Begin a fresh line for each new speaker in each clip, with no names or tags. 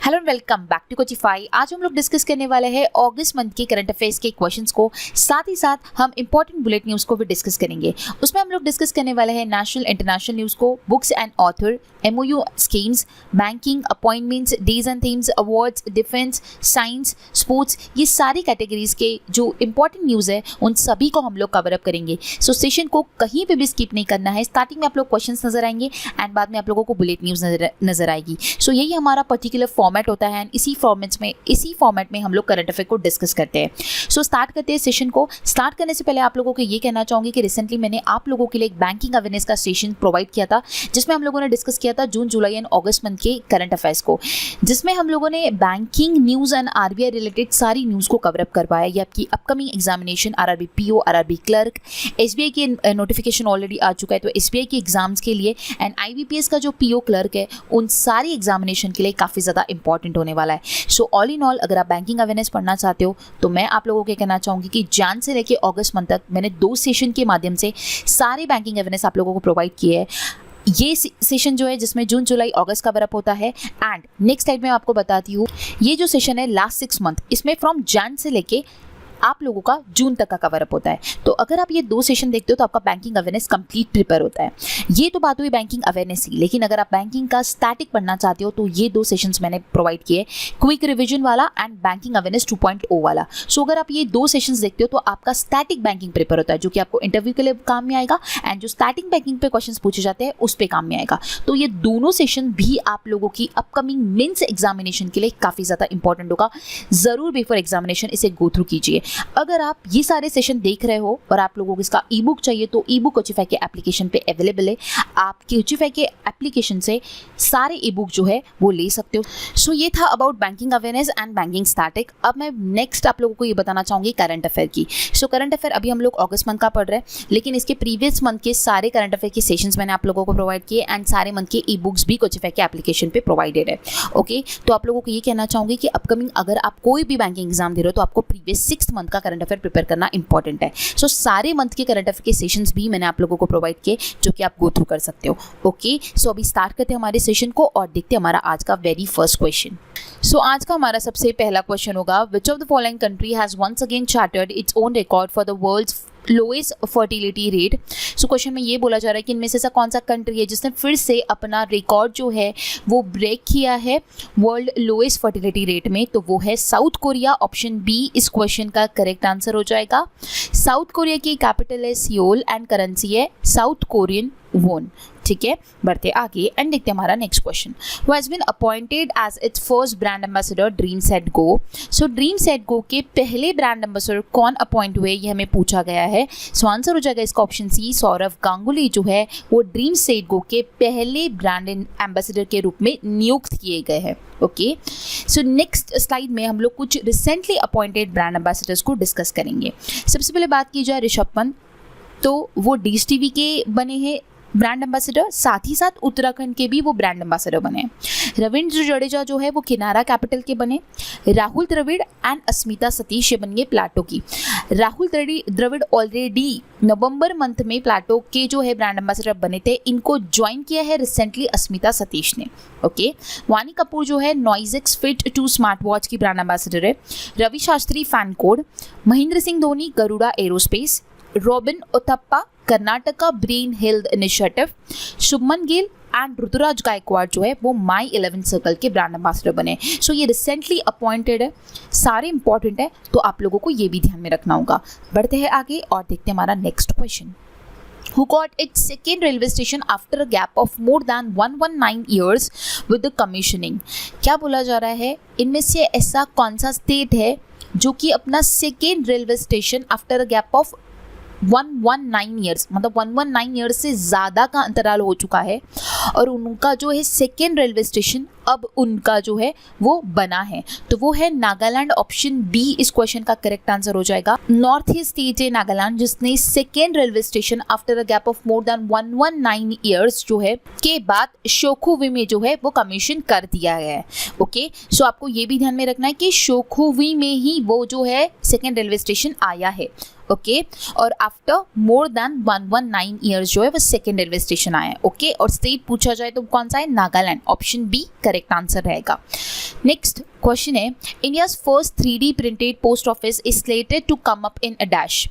Hello and welcome back to Coachify. आज हम लोग डिस्कस करने वाले हैं अगस्त मंथ के करंट अफेयर्स के क्वेश्चंस को, साथ ही साथ हम इंपॉर्टेंट बुलेट न्यूज़ को भी डिस्कस करेंगे। उसमें हम लोग डिस्कस करने वाले हैं नेशनल इंटरनेशनल न्यूज़ को, books and author, MOU schemes, banking, appointments, days and themes, awards, defence, science, sports, ये सारी कैटेगरीज के जो इंपॉर्टेंट न्यूज़ है उन सभी को हम लोग कवर अप करेंगे। सो सेशन को कहीं पे भी स्किप नहीं करना है। स्टार्टिंग में आप लोग क्वेश्चंस नजर आएंगे एंड बाद में आप लोगों को बुलेट न्यूज़ नजर आएगी। सो यही हमारा पर्टिकुलर फॉर्मेट होता है एंड इसी फॉर्मेट में हम लोग करंट अफेयर को डिस्कस करते हैं। सो स्टार्ट करते हैं सेशन को। स्टार्ट करने से पहले आप लोगों को ये कहना चाहूँगी कि रिसेंटली मैंने आप लोगों के लिए एक बैंकिंग अवेयरनेस का सेशन प्रोवाइड किया था, जिसमें हम लोगों ने डिस्कस किया था जून, जुलाई एंड अगस्त मंथ के करंट अफेयर्स को, जिसमें हम लोगों ने banking news and RBI related सारी न्यूज़ को कवर अप करवाया। ये आपकी upcoming examination RRB PO, RRB clerk, SBI के नोटिफिकेशन ऑलरेडी आ चुका है तो SBI के एग्जाम्स के लिए एंड IBPS का जो PO क्लर्क है उन सारी एग्जामिनेशन के लिए काफ़ी ज़्यादा इंपॉर्टेंट होने वाला है। सो ऑल इन ऑल अगर आप बैंकिंग अवेयरनेस पढ़ना चाहते हो तो मैं आप लोगों को कहना चाहूँगी कि जैन से लेके अगस्त मंथ तक मैंने 2 सेशन के माध्यम से सारे बैंकिंग अवेयरनेस आप लोगों को प्रोवाइड किए हैं। ये सेशन जो है जिसमें जून, जुलाई, अगस्त कवर अप होता है एंड नेक्स्ट टाइम मैं आपको बताती हूँ ये जो सेशन है लास्ट 6 मंथ, इसमें फ्रॉम जैन से लेके आप लोगों का जून तक का कवर अप होता है। तो अगर आप ये 2 सेशन देखते हो तो आपका बैंकिंग अवेयरनेस कंप्लीट प्रिपेयर होता है। ये तो बात हुई बैंकिंग अवेयरनेस की, लेकिन अगर आप बैंकिंग का स्टैटिक पढ़ना चाहते हो तो ये 2 सेशंस मैंने प्रोवाइड किए, क्विक रिवीजन वाला एंड बैंकिंग अवेयरनेस 2.0 वाला। सो अगर आप ये 2 सेशंस देखते हो तो आपका स्टैटिक बैंकिंग प्रिपेयर होता है, जो कि आपको इंटरव्यू के लिए काम में आएगा एंड जो स्टैटिक बैंकिंग पे क्वेश्चन पूछे जाते हैं उस पर काम में आएगा। तो ये दोनों सेशन भी आप लोगों की अपकमिंग मेंस एग्जामिनेशन के लिए काफ़ी ज़्यादा इंपॉर्टेंट होगा। ज़रूर बिफोर एग्जामिनेशन इसे गो थ्रू कीजिए। अगर आप ये सारे सेशन देख रहे हो और आप लोगों को इसका ई बुक चाहिए तो ई बुक कोचिफाई के एप्लीकेशन पे अवेलेबल है। आप कोचिफाई के एप्लीकेशन से सारे ई बुक जो है वो ले सकते हो। सो ये था about banking awareness and banking static. अब मैं नेक्स्ट आप लोगों को ये बताना चाहूँगी करंट अफेयर की। सो करंट अफेयर अभी हम लोग अगस्त मंथ का पढ़ रहे हैं, लेकिन इसके प्रीवियस मंथ के सारे करंट अफेयर के सेशंस मैंने आप लोगों को प्रोवाइड किए एंड सारे मंथ के ई बुक्स भी कोचिफाई के एप्लीकेशन पे प्रोवाइडेड है। ओके, तो आप लोगों को ये कहना चाहूँगी कि अपकमिंग अगर आप कोई भी बैंकिंग एग्जाम दे रहे हो तो आपको प्रीवियस 6 मंथ का करंट अफेयर प्रिपेयर करना इंपॉर्टेंट है। सो सारे मंथ के करंट अफेयर के सेशंस भी मैंने आप लोगों को प्रोवाइड किए जो कि आप गो थ्रू कर सकते हो। ओके, सो अभी स्टार्ट करते हैं हमारे सेशन को और देखते हैं हमारा आज का वेरी फर्स्ट क्वेश्चन। सो आज का हमारा सबसे पहला क्वेश्चन होगा, which of the following country has once again chartered its own record for the world's lowest fertility rate. So question में ये बोला जा रहा है कि इनमें से ऐसा कौन सा कंट्री है जिसने फिर से अपना रिकॉर्ड जो है वो ब्रेक किया है वर्ल्ड लोएस्ट फर्टिलिटी रेट में। तो वो है साउथ कोरिया। ऑप्शन बी इस क्वेश्चन का करेक्ट आंसर हो जाएगा। साउथ कोरिया की कैपिटल है सियोल एंड करेंसी है साउथ कोरियन वोन। ठीक है, बढ़ते आगे एंड देखते हैं हमारा next question. Who has been appointed as its first brand ambassador Dream Set Go. So Dream Set Go के पहले ब्रांड एम्बेसडर कौन अपॉइंट हुए ये हमें पूछा गया है। सो आंसर हो जाएगा इसका ऑप्शन सी, सौरव गांगुली जो है वो ड्रीम सेट गो के पहले ब्रांड एम्बेसडर के रूप में नियुक्त किए गए हैं। ओके, सो नेक्स्ट स्लाइड में हम लोग कुछ रिसेंटली अपॉइंटेड ब्रांड एम्बेसडर्स को डिस्कस करेंगे। सबसे पहले बात की जाए ऋषभ पंत, तो वो डिश टीवी के बने हैं ब्रांड एम्बेसडर, साथ ही साथ उत्तराखंड के भी वो ब्रांड एम्बेसडर बने। रविंद्र जडेजा जो है वो किनारा कैपिटल के बने। राहुल द्रविड़ एंड अस्मिता सतीश ये बन गए प्लाटो की। राहुल द्रविड़ ऑलरेडी नवंबर मंथ में प्लाटो के जो है ब्रांड एम्बेसडर बने थे, इनको ज्वाइन किया है रिसेंटली अस्मिता सतीश ने। ओके, वानी कपूर जो है नॉइजेक्स फिट 2 स्मार्ट वॉच की ब्रांड एम्बेसडर है। Ravi Shastri fan code. Mahendra Singh Dhoni Garuda aerospace. Robin Uthappa Karnataka brain health initiative. Shubman Gill and Ruturaj Gaikwad जो है वो माई 11 सर्कल के ब्रांड एम्बेसडर बने। सो ये रिसेंटली अपॉइंटेड है, सारे इंपॉर्टेंट है तो आप लोगों को ये भी ध्यान में रखना होगा। बढ़ते हैं आगे और देखते हैं हमारा next question. Who got its second railway station after a gap of more than 119 years with the commissioning? क्या बोला जा रहा है, इनमें से ऐसा कौन सा स्टेट है जो कि अपना second railway station after a gap of 119 years, मतलब 119 ईयर्स से ज़्यादा का अंतराल हो चुका है और उनका जो है सेकेंड रेलवे स्टेशन अब उनका जो है वो बना है, तो वो है नागालैंड। ऑप्शन बी इस क्वेश्चन का करेक्ट आंसर हो जाएगा। नॉर्थ ईस्ट स्टेट है नागालैंड जिसने second railway station after a gap of more then 119 years जो है के बाद शोखुवी में जो है वो कमीशन कर दिया गया है। ओके, सो आपको ये भी ध्यान में रखना है कि शोखुवी में ही वो जो है सेकेंड रेलवे स्टेशन आया है। ओके, और आफ्टर मोर देन 119 ईयर्स जो है वो सेकेंड रेलवे स्टेशन आया है, ओके। और स्टेट पूछा जाए तो कौन सा है, Nagaland, option B correct answer रहेगा। नेक्स्ट क्वेश्चन है, India's first 3D printed post office is slated to come up in a dash.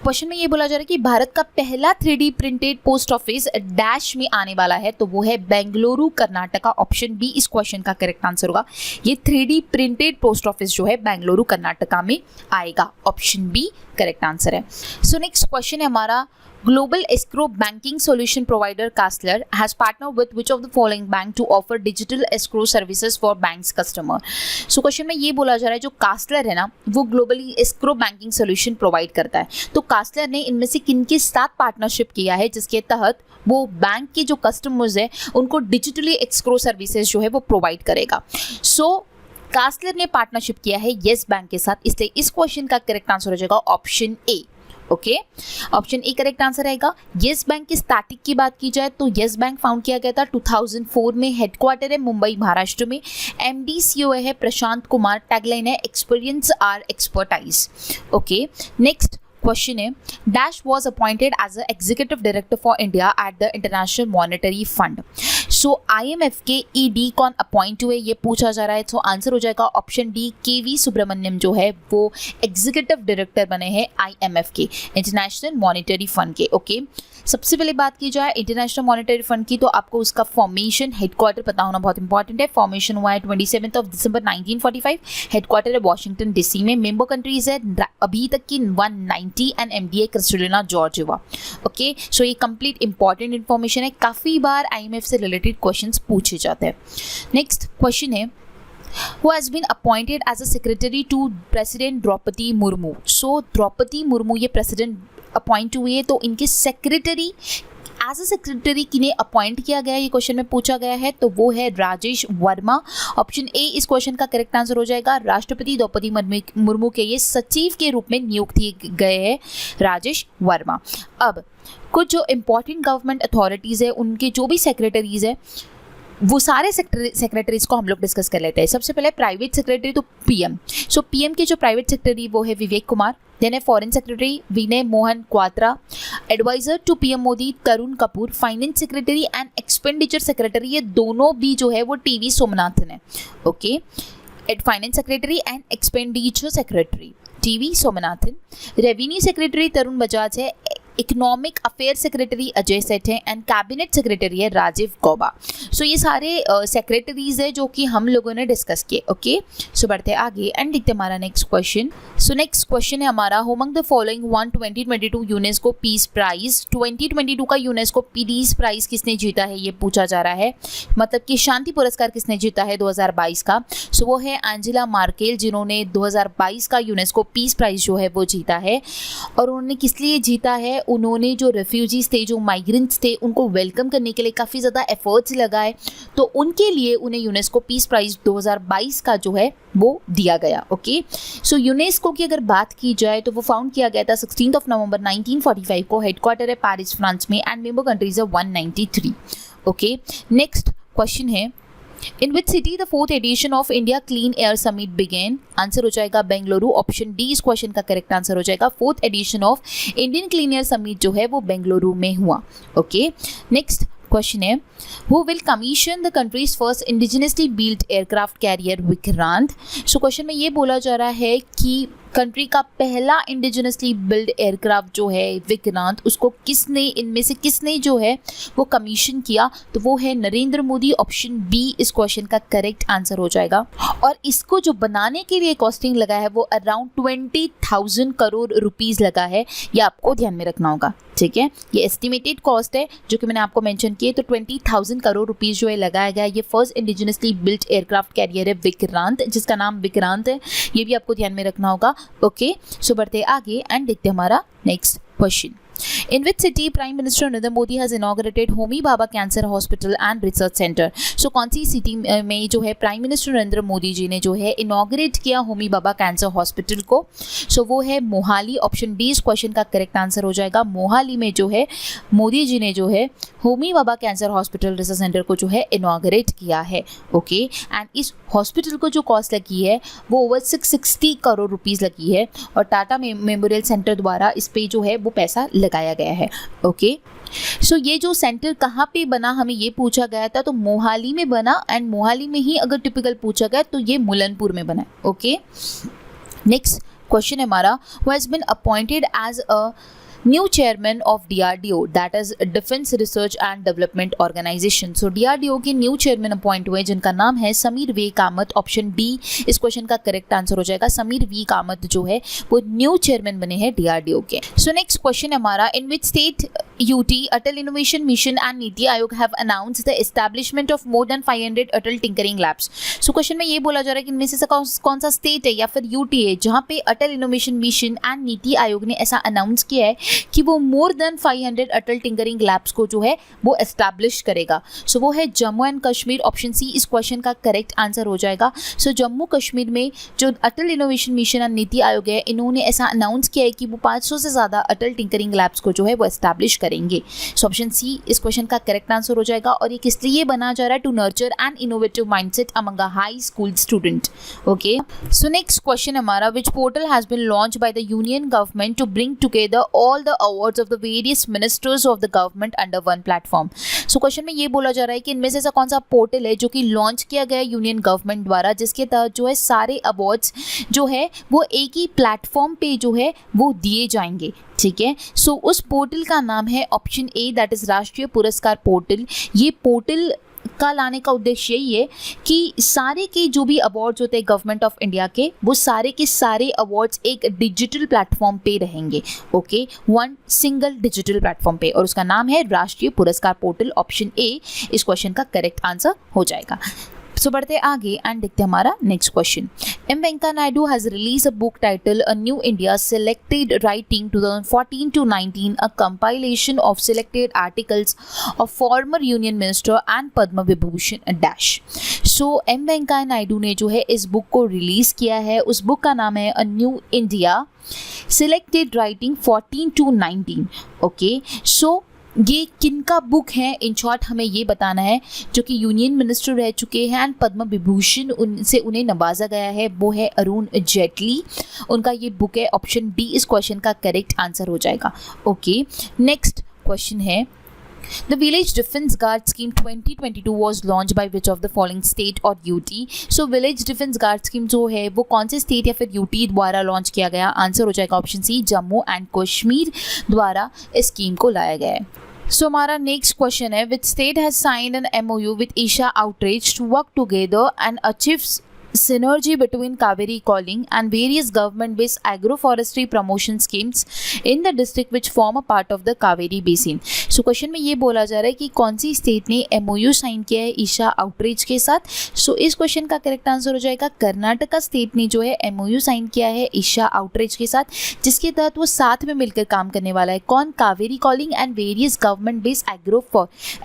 Question में ये बोला जा रहा है कि भारत का पहला 3D printed post office dash में आने वाला है, तो वो है बेंगलुरु कर्नाटका, ऑप्शन बी इस क्वेश्चन का करेक्ट आंसर होगा। ये 3D प्रिंटेड पोस्ट ऑफिस जो है बेंगलुरु कर्नाटका में आएगा, ऑप्शन बी करेक्ट आंसर है। सो नेक्स्ट क्वेश्चन है हमारा, Global escrow banking solution provider Castler has partnered with which of the following bank to offer digital escrow services for banks customer। So question में ये बोला जा रहा है जो कास्टलर है ना वो globally escrow banking solution provide करता है, तो कास्टलर ने इनमें से किन के साथ पार्टनरशिप किया है जिसके तहत वो बैंक के जो कस्टमर्स है उनको डिजिटली एस्क्रो सर्विसेज जो है वो प्रोवाइड करेगा। सो कास्टलर ने पार्टनरशिप किया है येस बैंक के साथ, इसलिए इस क्वेश्चन का करेक्ट आंसर हो जाएगा option A, okay. Option A correct answer रहेगा। येस बैंक की स्टार्टिंग की बात की जाए तो येस बैंक फाउंड किया गया था 2004 में, हेडक्वार्टर है मुंबई महाराष्ट्र में, एमडी सीईओ है प्रशांत कुमार, टैगलाइन है experience our expertise, okay. Next question है, dash was appointed as a executive director for India at the International Monetary Fund. So IMF के ED कौन अपॉइंट हुए ये पूछा जा रहा है, तो आंसर हो जाएगा ऑप्शन डी, KV सुब्रमण्यम जो है वो एग्जीक्यूटिव डायरेक्टर बने हैं IMF के, इंटरनेशनल मॉनेटरी फंड के, ओके। सबसे पहले बात की जाए इंटरनेशनल मॉनेटरी फंड की तो आपको उसका फॉर्मेशन हेडक्वार्टर पता होना बहुत इंपॉर्टेंट है। फॉर्मेशन हुआ है 27 दिसंबर 1945, हेडक्वार्टर है वॉशिंगटन DC में, मेंबर कंट्रीज है अभी तक की 190 and MDA Kristalina Georgieva, okay. So ये कंप्लीट इंपॉर्टेंट इन्फॉर्मेशन है, काफ़ी बार IMF से रिलेटेड क्वेश्चंस पूछे जाते हैं। नेक्स्ट क्वेश्चन है, who has been appointed as a secretary to President Draupadi Murmu. So Draupadi Murmu ये प्रेसिडेंट अपॉइंट हुई है, तो इनके सेक्रेटरी एज अ सेक्रेटरी किन्हें अपॉइंट किया गया है ये क्वेश्चन में पूछा गया है, तो वो है राजेश वर्मा, ऑप्शन ए इस क्वेश्चन का करेक्ट आंसर हो जाएगा। राष्ट्रपति द्रौपदी मुर्मू के ये सचिव के रूप में नियुक्त किए गए हैं राजेश वर्मा। अब कुछ जो इंपॉर्टेंट गवर्नमेंट अथॉरिटीज़ है उनके जो भी सेक्रेटरीज है वो सारे सेक्रेटरीज को हम लोग डिस्कस कर लेते हैं। सबसे पहले प्राइवेट सेक्रेटरी तो PM। सो PM के जो प्राइवेट सेक्रेटरी वो है विवेक कुमार, देन है foreign secretary Vinay Mohan Kwatra, advisor to PM Modi Tarun Kapoor, finance secretary and expenditure secretary ये दोनों भी जो है वो TV सोमनाथन है, okay. Finance secretary and expenditure secretary TV Somanathan, revenue secretary Tarun Bajaj है, इकोनॉमिक अफेयर सेक्रेटरी अजय सेठ है एंड कैबिनेट सेक्रेटरी है राजीव गौबा। सो ये सारे सेक्रेटरीज है जो कि हम लोगों ने डिस्कस किए, ओके। सो बढ़ते आगे एंड देखते हमारा next question. So next question है हमारा, among the following won 2022 UNESCO peace prize. 2022 का यूनेस्को पीस प्राइज किसने जीता है ये पूछा जा रहा है, मतलब कि शांति पुरस्कार किसने जीता है 2022 का। सो वो है एंजेला मार्केल जिन्होंने 2022 का यूनेस्को पीस प्राइज जो है वो जीता है। और उन्होंने किस लिए जीता है, उन्होंने जो रेफ्यूजीज थे, जो माइग्रेंट्स थे, उनको वेलकम करने के लिए काफ़ी ज़्यादा एफर्ट्स लगाए, तो उनके लिए उन्हें यूनेस्को पीस प्राइज 2022 का जो है वो दिया गया, ओके। सो यूनेस्को की अगर बात की जाए तो वो फाउंड किया गया था 16 नवंबर 1945 को, हेडक्वार्टर है पेरिस फ्रांस में एंड मेंबर कंट्रीज है 193, ओके। नेक्स्ट क्वेश्चन है, in which city the 4th edition of India clean air summit began. Answer हो जाएगा बेंगलुरु, ऑप्शन डी इस क्वेश्चन का करेक्ट आंसर हो जाएगा। 4th edition of Indian clean air summit जो है वो बेंगलुरु में हुआ, ओके। नेक्स्ट क्वेश्चन है, who will commission the country's first indigenously built aircraft carrier Vikrant. So question में ये बोला जा रहा है कि कंट्री का पहला इंडिजिनसली बिल्ड एयरक्राफ्ट जो है विक्रांत, उसको किसने, इनमें से किसने जो है वो कमीशन किया, तो वो है नरेंद्र मोदी, ऑप्शन बी इस क्वेश्चन का करेक्ट आंसर हो जाएगा। और इसको जो बनाने के लिए कॉस्टिंग लगा है वो अराउंड 20,000 करोड़ रुपीस लगा है, ये आपको ध्यान में रखना होगा, ठीक है। ये एस्टिमेटेड कॉस्ट है जो कि मैंने आपको मेंशन किए, तो 20,000 करोड़ रुपीस जो है लगाया गया। ये first indigenously built aircraft career है विक्रांत, जिसका नाम विक्रांत है, ये भी आपको ध्यान में रखना होगा, ओके। सो बढ़ते आगे एंड देखते हमारा next question. In which city Prime Minister Narendra Modi has inaugurated Homi Bhabha Cancer Hospital and Research Center? So कौन सी सिटी में जो है प्राइम मिनिस्टर नरेंद्र मोदी जी ने जो है इनॉग्रेट किया होमी बाबा कैंसर हॉस्पिटल को? सो वो है मोहाली। ऑप्शन डी इस क्वेश्चन का करेक्ट आंसर हो जाएगा। मोहाली में जो है मोदी जी ने जो है होमी बाबा कैंसर हॉस्पिटल रिसर्च सेंटर को जो है इनॉग्रेट किया है। ओके, एंड इस हॉस्पिटल को जो कॉस्ट लगी है वो ओवर 660 करोड़ रुपीज़ लगी है और टाटा मेमोरियल सेंटर द्वारा इस पे जो है वो पैसा लगाया गया है। ओके, सो ये जो सेंटर कहाँ पे बना हमें ये पूछा गया था, तो मोहाली में बना, एंड मोहाली में ही अगर टिपिकल पूछा गया तो ये मुलनपुर में बना है। ओके, नेक्स्ट क्वेश्चन है हमारा, who has been appointed as a new chairman of DRDO, that is Defense Research and Development Organization. So DRDO के न्यू चेयरमैन अपॉइंट हुए जिनका नाम है Sameer V Kamat. Option D इस क्वेश्चन का करेक्ट आंसर हो जाएगा। समीर वी कामत जो है वो न्यू चेयरमैन बने हैं DRDO के। सो नेक्स्ट क्वेश्चन है हमारा, in which state UT, Atal innovation mission and NITI Aayog have announced the establishment of more than 500 Atal tinkering labs. So question में ये बोला जा रहा है कि इनमें से कौन सा स्टेट है या फिर UT है जहाँ पे अटल इनोवेशन मिशन एंड नीति आयोग ने ऐसा अनाउंस किया है कि वो more than 500 Atal tinkering labs को जो है वो एस्टैब्लिश करेगा। सो वो है Jammu and Kashmir. Option C इस क्वेश्चन का करेक्ट आंसर हो जाएगा। सो जम्मू कश्मीर में जो अटल इनोवेशन मिशन एंड नीति आयोग है इन्होंने ऐसा अनाउंस किया है कि वो 500 से ज़्यादा अटल टिंकरिंग लैब्स को जो है वो एस्टैब्लिश करेंगे। सो ऑप्शन सी इस क्वेश्चन का करेक्ट आंसर हो जाएगा। और ये किस लिए बनाया जा रहा है? To nurture and innovative mindset among a high school student. Okay, so next question हमारा, which portal has been launch by the union government to bring together all the awards of the various ministers of the government under one platform. So question में ये बोला जा रहा है कि इनमें से ऐसा कौन सा पोर्टल है जो कि लॉन्च किया गया यूनियन गवर्नमेंट द्वारा जिसके तहत जो है सारे अवार्ड्स जो है वो एक ही प्लेटफॉर्म पे जो है वो दिए जाएंगे। ठीक है, सो उस पोर्टल का नाम है ऑप्शन ए, दैट इज राष्ट्रीय पुरस्कार पोर्टल। ये पोर्टल का लाने का उद्देश्य यही है कि सारे के जो भी अवार्ड्स होते हैं गवर्नमेंट ऑफ इंडिया के वो सारे के सारे अवार्ड्स एक डिजिटल प्लेटफॉर्म पे रहेंगे। Okay, one single digital platform पे, और उसका नाम है राष्ट्रीय पुरस्कार पोर्टल। ऑप्शन ए इस क्वेश्चन का करेक्ट आंसर हो जाएगा। सो बढ़ते आगे एंड देखते हैं हमारा next question. M Venkaiah Naidu has release a book title a new India selected writing 2014 to 19, a compilation of selected articles of former union minister and Padma Vibhushan dash. So M Venkaiah Naidu ने जो है इस बुक को release किया है। उस book का नाम है a new India selected writing 14 to 19। Okay, so ये किनका बुक है इन शॉर्ट हमें ये बताना है, जो कि यूनियन मिनिस्टर रह चुके हैं एंड पद्म विभूषण उनसे उन्हें नवाजा गया है, वो है अरुण जेटली। उनका ये बुक है। ऑप्शन डी इस क्वेश्चन का करेक्ट आंसर हो जाएगा। ओके, नेक्स्ट क्वेश्चन है, The Village Defence Guard Scheme 2022 was launched by which of the following state or UT? So Village Defence Guard Scheme जो है वो कौन से स्टेट या फिर UT द्वारा लॉन्च किया गया? आंसर हो जाएगा option C, Jammu and Kashmir द्वारा इस स्कीम को लाया गया है। सो हमारा नेक्स्ट क्वेश्चन है, which state has signed an MOU with Isha outreach to work together and achieve synergy between Kaveri Calling and various government-based agroforestry promotion schemes in the district which form a part of the Kaveri Basin. So question में ये बोला जा रहा है कि कौन सी state ने MOU साइन किया है ईशा आउटरीच के साथ। सो इस क्वेश्चन का करेक्ट आंसर हो जाएगा कर्नाटका स्टेट ने जो है MOU साइन किया है ईशा आउटरीच के साथ, जिसके तहत वो साथ में मिलकर काम करने वाला है। कौन? Kaveri calling and various government based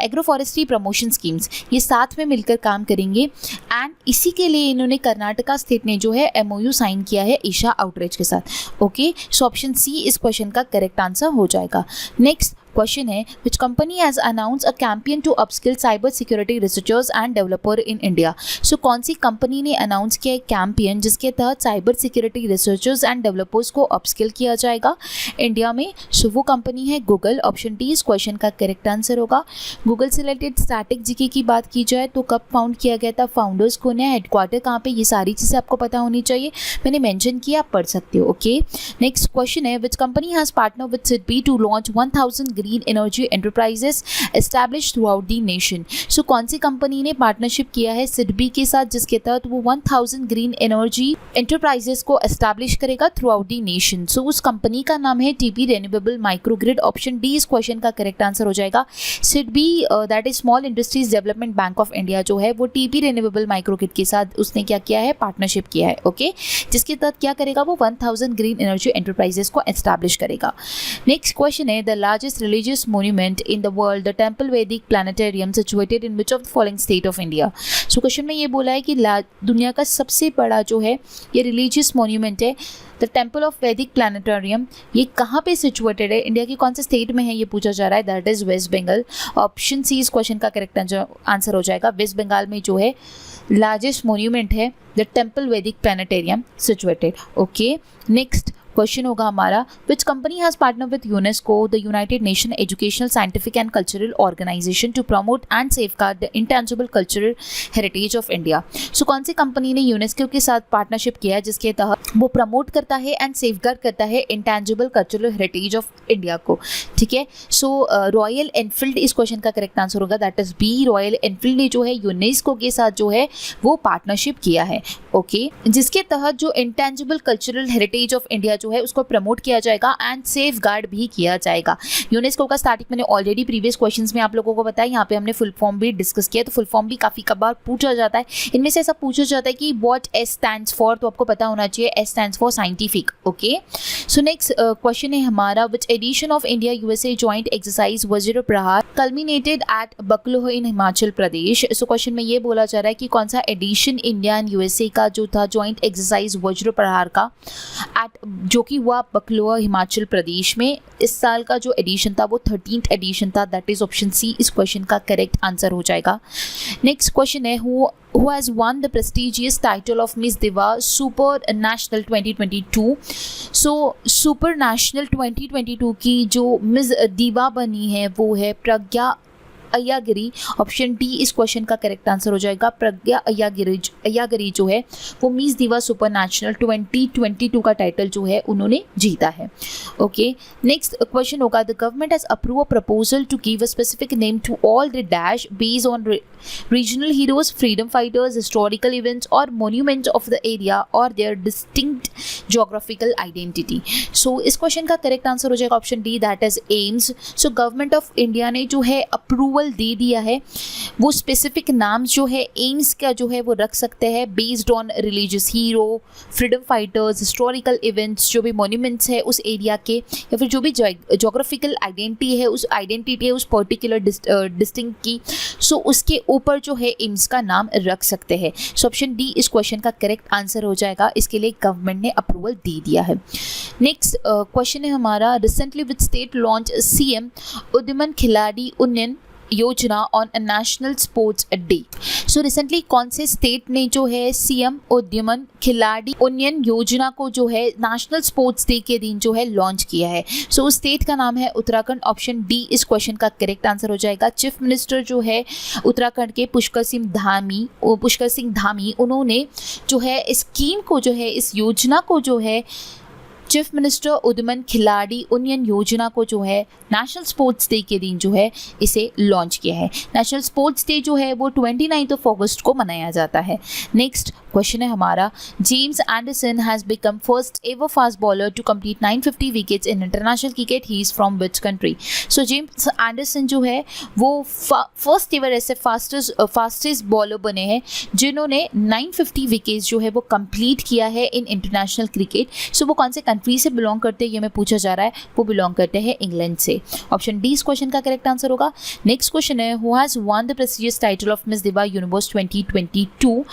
agroforestry promotion schemes, ये साथ में मिलकर काम करेंगे एंड इसी के लिए इन्होंने कर्नाटका स्टेट ने जो है MOU साइन किया है ईशा आउटरीच के साथ। ओके, सो ऑप्शन सी इस क्वेश्चन का करेक्ट आंसर हो जाएगा। नेक्स्ट क्वेश्चन है, which company has announce a campaign to upskill cyber security researchers and developer in India. So कौन सी कंपनी ने अनाउंस किया है कैंपेन जिसके तहत cyber security researchers and developers को अपस्किल किया जाएगा इंडिया में? सो वो कंपनी है गूगल। ऑप्शन डी इस क्वेश्चन का करेक्ट आंसर होगा। गूगल से रिलेटेड स्टैटिक जीके की बात की जाए तो कब फाउंड किया गया था, फाउंडर्स कौन है, हेडक्वार्टर कहाँ पे, ये सारी चीज़ें आपको पता होनी चाहिए। मैंने मेंशन किया, आप पढ़ सकते हो। ओके, नेक्स्ट क्वेश्चन है, which company has partner with SIDBI to launch 1000 green green energy enterprises establish throughout the nation. So कौन सी कंपनी ने पार्टनरशिप किया है सिडबी के साथ, जिसके तहत वो 1000 ग्रीन एनर्जी एंटरप्राइजेस को एस्टैब्लिश करेगा थ्रू आउट द नेशन। सो उस कंपनी का नाम है TP renewable microgrid. Option D इस क्वेश्चन का करेक्ट आंसर हो जाएगा। SIDBI that is small industries development bank of India जो है वो टीपी रिन्यूएबल माइक्रोग्रिड के साथ उसने क्या किया है, पार्टनरशिप किया है। ओके, जिसके तहत क्या करेगा, वो 1000 ग्रीन एनर्जी एंटरप्राइजेस को एस्टैब्लिश करेगा। नेक्स्ट क्वेश्चन है the largest religious monument in the world the temple Vedic planetarium situated in which of the following state of India. So question में ये बोला है कि दुनिया का सबसे बड़ा जो है ये रिलीजियस मॉन्यूमेंट है द टेम्पल ऑफ वैदिक प्लैनेटोरियम, ये कहाँ पे सिचुएटेड है, इंडिया के कौन से स्टेट में है, ये पूछा जा रहा है। That is West Bengal. Option C इस क्वेश्चन का करेक्ट आंसर हो जाएगा। वेस्ट बंगाल में जो है लार्जेस्ट मॉन्यूमेंट है the temple Vedic planetarium situated. Okay, next question होगा हमारा which company has partner with UNESCO the United Nation educational scientific and cultural organisation to promote and safeguard the intangible cultural heritage of India. So कौन सी company ने UNESCO के साथ partnership किया है जिसके तहत वो प्रमोट करता है एंड सेफगार्ड करता है intangible cultural heritage of India को। ठीक है, सो रॉयल एनफील्ड इस क्वेश्चन का करेक्ट आंसर होगा। That is B, Royal Enfield ने जो है यूनेस्को के साथ जो है वो पार्टनरशिप किया है। ओके, जिसके तहत जो intangible cultural heritage of India जो है उसको प्रमोट किया जाएगा एंड सेफ गार्ड भी किया जाएगा। यूनेस्को का स्टार्टिंग मैंने ऑलरेडी प्रीवियस क्वेश्चंस में आप लोगों को बताया, यहाँ पे हमने फुल फॉर्म भी डिस्कस किया, तो फुल फॉर्म भी काफ़ी कबार पूछा जाता है। इनमें से ऐसा पूछा जाता है कि व्हाट एस स्टैंड्स फॉर, तो आपको पता होना चाहिए S stands for scientific. Okay, so next question है हमारा which edition of India USA joint exercise वज्र प्रहार कल्मिनेटेड एट बकलोह इन हिमाचल प्रदेश। सो क्वेश्चन में ये बोला जा रहा है कि कौन सा एडिशन इंडिया एंड यूएसए का जो था जॉइंट एक्सरसाइज वज्र प्रहार का जो कि हुआ बकलोह हिमाचल प्रदेश में, इस साल का जो एडिशन था वो 13th एडिशन था। दैट इज ऑप्शन सी इस क्वेश्चन का करेक्ट आंसर हो जाएगा। नेक्स्ट क्वेश्चन है who has won the prestigious title of Miss Diva Super National 2022। So Super National 2022 की जो मिस दिवा बनी है वो है प्रज्ञा अय्यागिरी। ऑप्शन डी इस क्वेश्चन का करेक्ट आंसर हो जाएगा। प्रज्ञा अय्यागिरी जो है वो मिस दिवा सुपर नेशनल 2022 का टाइटल जो है उन्होंने जीता है। ओके, नेक्स्ट क्वेश्चन होगा the government has approve a proposal to give a specific name to all the dash based on regional heroes, freedom fighters, historical events और मोन्यूमेंट्स ऑफ द एरिया और their distinct geographical identity. So इस question का correct answer हो जाएगा option D that is AIIMS. So government of India ने जो है approval दे दिया है, वो स्पेसिफिक नाम जो है एम्स का जो है वो रख सकते हैं based on religious hero, freedom fighters, historical events, जो भी मॉन्यूमेंट्स है उस एरिया के, या फिर जो भी ज्योग्राफिकल आइडेंटिटी है उस पर्टिकुलर डिस्ट्रिक्ट की। सो उसके ऊपर जो है एम्स का नाम रख सकते हैं। सो ऑप्शन डी इस क्वेश्चन का करेक्ट आंसर हो जाएगा। इसके लिए गवर्नमेंट ने अप्रूवल दे दिया है। नेक्स्ट क्वेश्चन है हमारा recently which state launch CM Udyaman Khiladi Unnayan Yojana on a national sports day. So recently कौन से स्टेट ने जो है सीएम उद्यमन खिलाड़ी उन्नयन योजना को जो है नेशनल स्पोर्ट्स डे के दिन जो है लॉन्च किया है। सो उस स्टेट का नाम है उत्तराखंड। ऑप्शन डी इस क्वेश्चन का करेक्ट आंसर हो जाएगा। चीफ मिनिस्टर जो है उत्तराखंड के पुष्कर सिंह धामी उन्होंने जो है इस स्कीम को जो है इस योजना को जो है चीफ मिनिस्टर उद्यमन खिलाड़ी उन्नयन योजना को जो है नेशनल स्पोर्ट्स डे के दिन जो है इसे लॉन्च किया है। नेशनल स्पोर्ट्स डे जो है वो 29 अगस्त को मनाया जाता है। नेक्स्ट क्वेश्चन है हमारा James Anderson has become first ever fast bowler to complete 950 wickets in international cricket. He is from which country. So James Anderson जो है वो फर्स्ट एवर ऐसे फास्टेस्ट बॉलर बने हैं जिन्होंने 950 विकेट्स जो है वो कंप्लीट किया है इन इंटरनेशनल क्रिकेट। सो वो कौन से कंट्री से बिलोंग करते हैं ये मैं पूछा जा रहा है, वो बिलोंग करते हैं इंग्लैंड से। ऑप्शन डी इस क्वेश्चन का करेक्ट आंसर होगा। नेक्स्ट क्वेश्चन है who has one the prestigious title of miss दिवा यूनिवर्स 2022।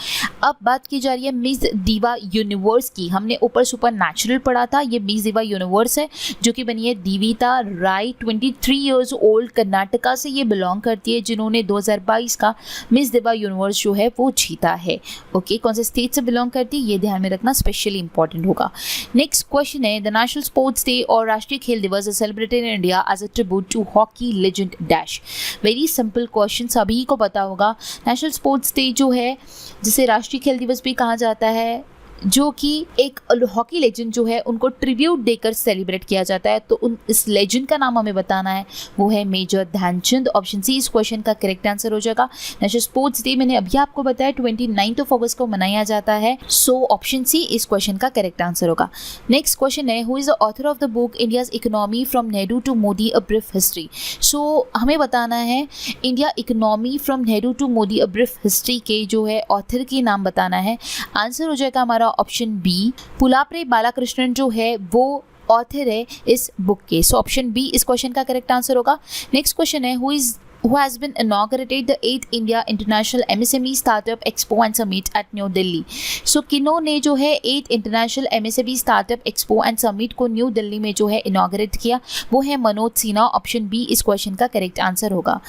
अब बात की जा रही है मिस दिवा यूनिवर्स की। हमने ऊपर सुपर नेचुरल पढ़ा था, ये मिस दिवा यूनिवर्स है जो कि बनी है दिविता राय 23 ईयर्स ओल्ड, कर्नाटका से ये बिलोंग करती है, जिन्होंने 2022 का मिस दिवा यूनिवर्स जो है वो जीता है। ओके, कौन से स्टेट से बिलोंग करती है ये ध्यान में रखना, स्पेशली इंपॉर्टेंट होगा। नेक्स्ट क्वेश्चन है द नेशनल स्पोर्ट्स डे और राष्ट्रीय खेल दिवस is celebrated in India as a tribute to hockey legend dash. Very simple question, सभी को पता होगा। नेशनल स्पोर्ट्स डे जो है जिसे राष्ट्रीय खेल दिवस भी कहा जाता है जो कि एक हॉकी लेजेंड जो है उनको ट्रिब्यूट देकर सेलिब्रेट किया जाता है, तो इस लेजेंड का नाम हमें बताना है, वो है मेजर ध्यानचंद। ऑप्शन सी इस क्वेश्चन का करेक्ट आंसर हो जाएगा। नेशनल स्पोर्ट्स डे मैंने अभी आपको बताया 29 अगस्त को मनाया जाता है, सो ऑप्शन सी इस क्वेश्चन का करेक्ट आंसर होगा। नेक्स्ट क्वेश्चन है, who is the author of the book India's economy from Nehru to Modi a brief history. So हमें बताना है India economy from Nehru to Modi a brief history के जो है ऑथर के नाम बताना है। आंसर हो जाएगा हमारा ऑप्शन बी, पुलाप्रे बालाकृष्णन जो है वो ऑथर है इस बुक के। सो ऑप्शन बी इस क्वेश्चन का करेक्ट आंसर होगा। नेक्स्ट क्वेश्चन है, who has been inaugurated the 8th India International MSME Startup Expo and Summit at New Delhi। So किन्होंने जो है 8th International MSME Startup Expo and Summit को new Delhi में जो है इनॉग्रेट किया, वो है मनोज सिन्हा। ऑप्शन बी इस क्वेश्चन का करेक्ट आंसर होगा।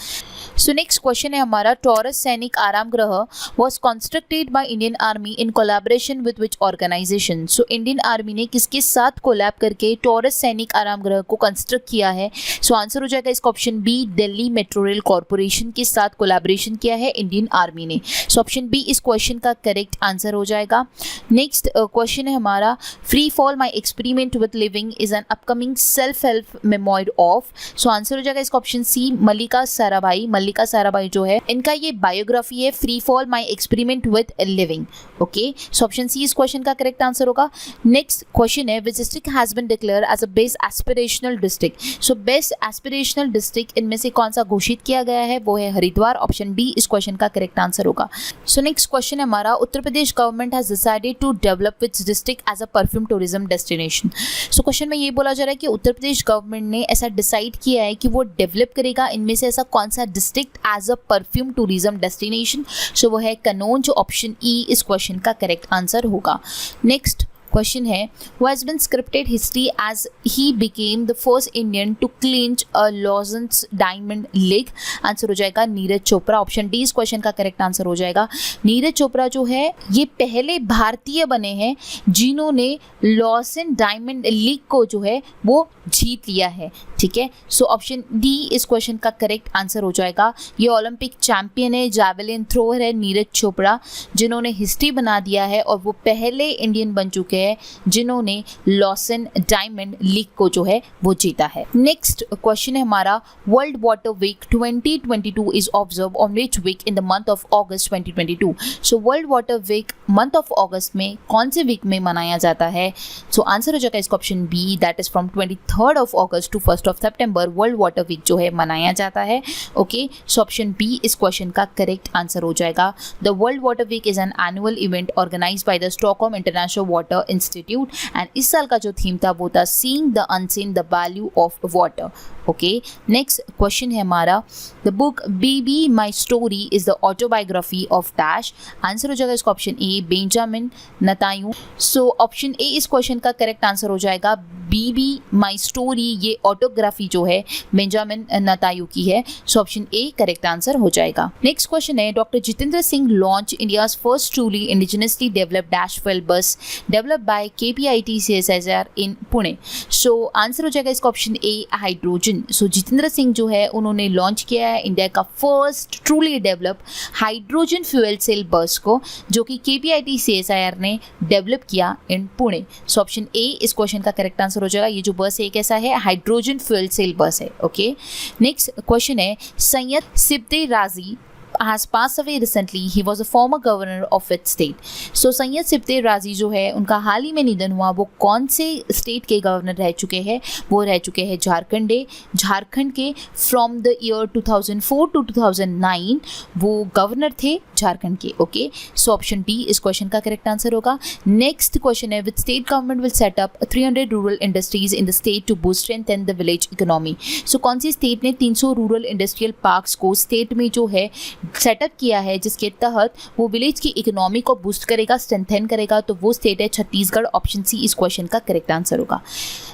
सो नेक्स्ट क्वेश्चन है हमारा, taurus Sainik Aaram Grih was constructed by Indian army in collaboration with which organisation. So Indian army ने किसके साथ कोलैब करके टॉरस सैनिक आराम गृह को कंस्ट्रक्ट किया है। सो आंसर हो जाएगा इसका option B, Delhi metro rail corporation के साथ कोलैबोरेशन किया है इंडियन आर्मी ने। सो ऑप्शन बी इस क्वेश्चन का करेक्ट आंसर हो जाएगा। नेक्स्ट क्वेश्चन है हमारा, free fall my experiment with living is an upcoming self help memoir of. So answer हो जाएगा इसका ऑप्शन सी, मल्लिका साराभाई। मल्लिका साराभाई जो है इनका ये बायोग्राफी है, free fall my experiment with living. Okay, so option C इस क्वेश्चन का करेक्ट आंसर होगा। नेक्स्ट क्वेश्चन है, which district has been declare as a best aspirational district. So best aspirational district इनमें से कौन सा घोषित किया गया है, वो है हरिद्वार। ऑप्शन डी इस क्वेश्चन का करेक्ट आंसर होगा। सो नेक्स्ट क्वेश्चन है हमारा, Uttar Pradesh government has decided to develop which district as a perfume tourism destination. So question में ये बोला जा रहा है कि उत्तर प्रदेश गवर्नमेंट ने ऐसा डिसाइड किया है कि वो डेवलप करेगा इनमें से ऐसा कौन सा district as a perfume tourism destination. So वो है कनौज। ऑप्शन ई इस क्वेश्चन का करेक्ट आंसर होगा। नेक्स्ट क्वेश्चन है, who has been scripted history as he became the first Indian to clinch a Lawrence Diamond League। Answer हो जाएगा Neeraj Chopra. Option D इस question का करेक्ट आंसर हो जाएगा। नीरज चोपड़ा जो है ये पहले भारतीय बने हैं जिन्होंने लॉरेंस डायमंड लीग को जो है वो जीत लिया है। ठीक है, सो ऑप्शन डी इस क्वेश्चन का करेक्ट आंसर हो जाएगा। ये ओलंपिक चैंपियन है, जैवलिन थ्रोअर है नीरज चोपड़ा, जिन्होंने हिस्ट्री बना दिया है और वो पहले इंडियन बन चुके हैं जिन्होंने लॉरेंस डायमंड लीग को जो है वो जीता है। नेक्स्ट क्वेश्चन है हमारा, world water week 2022 is observe on which week in the month of August 2022। So world water week month of August में कौन से वीक में मनाया जाता है। सो आंसर हो जाएगा इसका option B, that is from 23rd of August to 1st of September world water week जो है मनाया जाता है। ओके, सो ऑप्शन बी इस क्वेश्चन का करेक्ट आंसर हो जाएगा। The world water week is an annual event organised by the Stockholm International Water Institute and इस साल का जो थीम था वो था seeing the unseen the value of water. Okay, next question है हमारा, the book Bibi my story is the autobiography of dash. Answer हो जाएगा इसका option A, Benjamin Netanyahu. So option A इस क्वेश्चन का करेक्ट आंसर हो जाएगा। बीबी my story ये ऑटोग्राफी जो है बेंजामिन नेतान्याहू की है। So option A correct answer हो जाएगा। नेक्स्ट क्वेश्चन है, doctor Jitendra Singh launch India's first truly indigenously developed dash fuel bus developed by KPIT CSIR in Pune. So answer हो जाएगा इसका option A, hydrogen. So Jitendra Singh जो है उन्होंने लॉन्च किया है इंडिया का first truly develop hydrogen fuel cell bus को, जो कि KPIT CSIR ने डेवलप किया इन पुणे। सो ऑप्शन ए इस क्वेश्चन का करेक्ट आंसर हो जाएगा। ये जो बस है कैसा है, हाइड्रोजन फ्यूल सेल बस है। ओके, नेक्स्ट क्वेश्चन है, सैयद सिब्ते राजी has passed away recently. He was a former governor of its state. So Syed Sibte राजी जो है उनका हाल ही में निधन हुआ। वो कौन से स्टेट के गवर्नर रह चुके हैं, वो रह चुके हैं झारखंड के फ्रॉम द ईयर 2004 to 2009 वो गवर्नर थे झारखंड के। ओके, सो ऑप्शन डी इस क्वेश्चन का करेक्ट आंसर होगा। नेक्स्ट क्वेश्चन है, which state government will set up 300 rural industries in the state to boost strengthen the village economy. So कौन सी state ने 300 रूरल इंडस्ट्रियल पार्क्स को state में जो है सेटअप किया है जिसके तहत वो विलेज की इकोनॉमी को बूस्ट करेगा, स्ट्रेंथन करेगा, तो वो स्टेट है छत्तीसगढ़। ऑप्शन सी इस क्वेश्चन का करेक्ट आंसर होगा।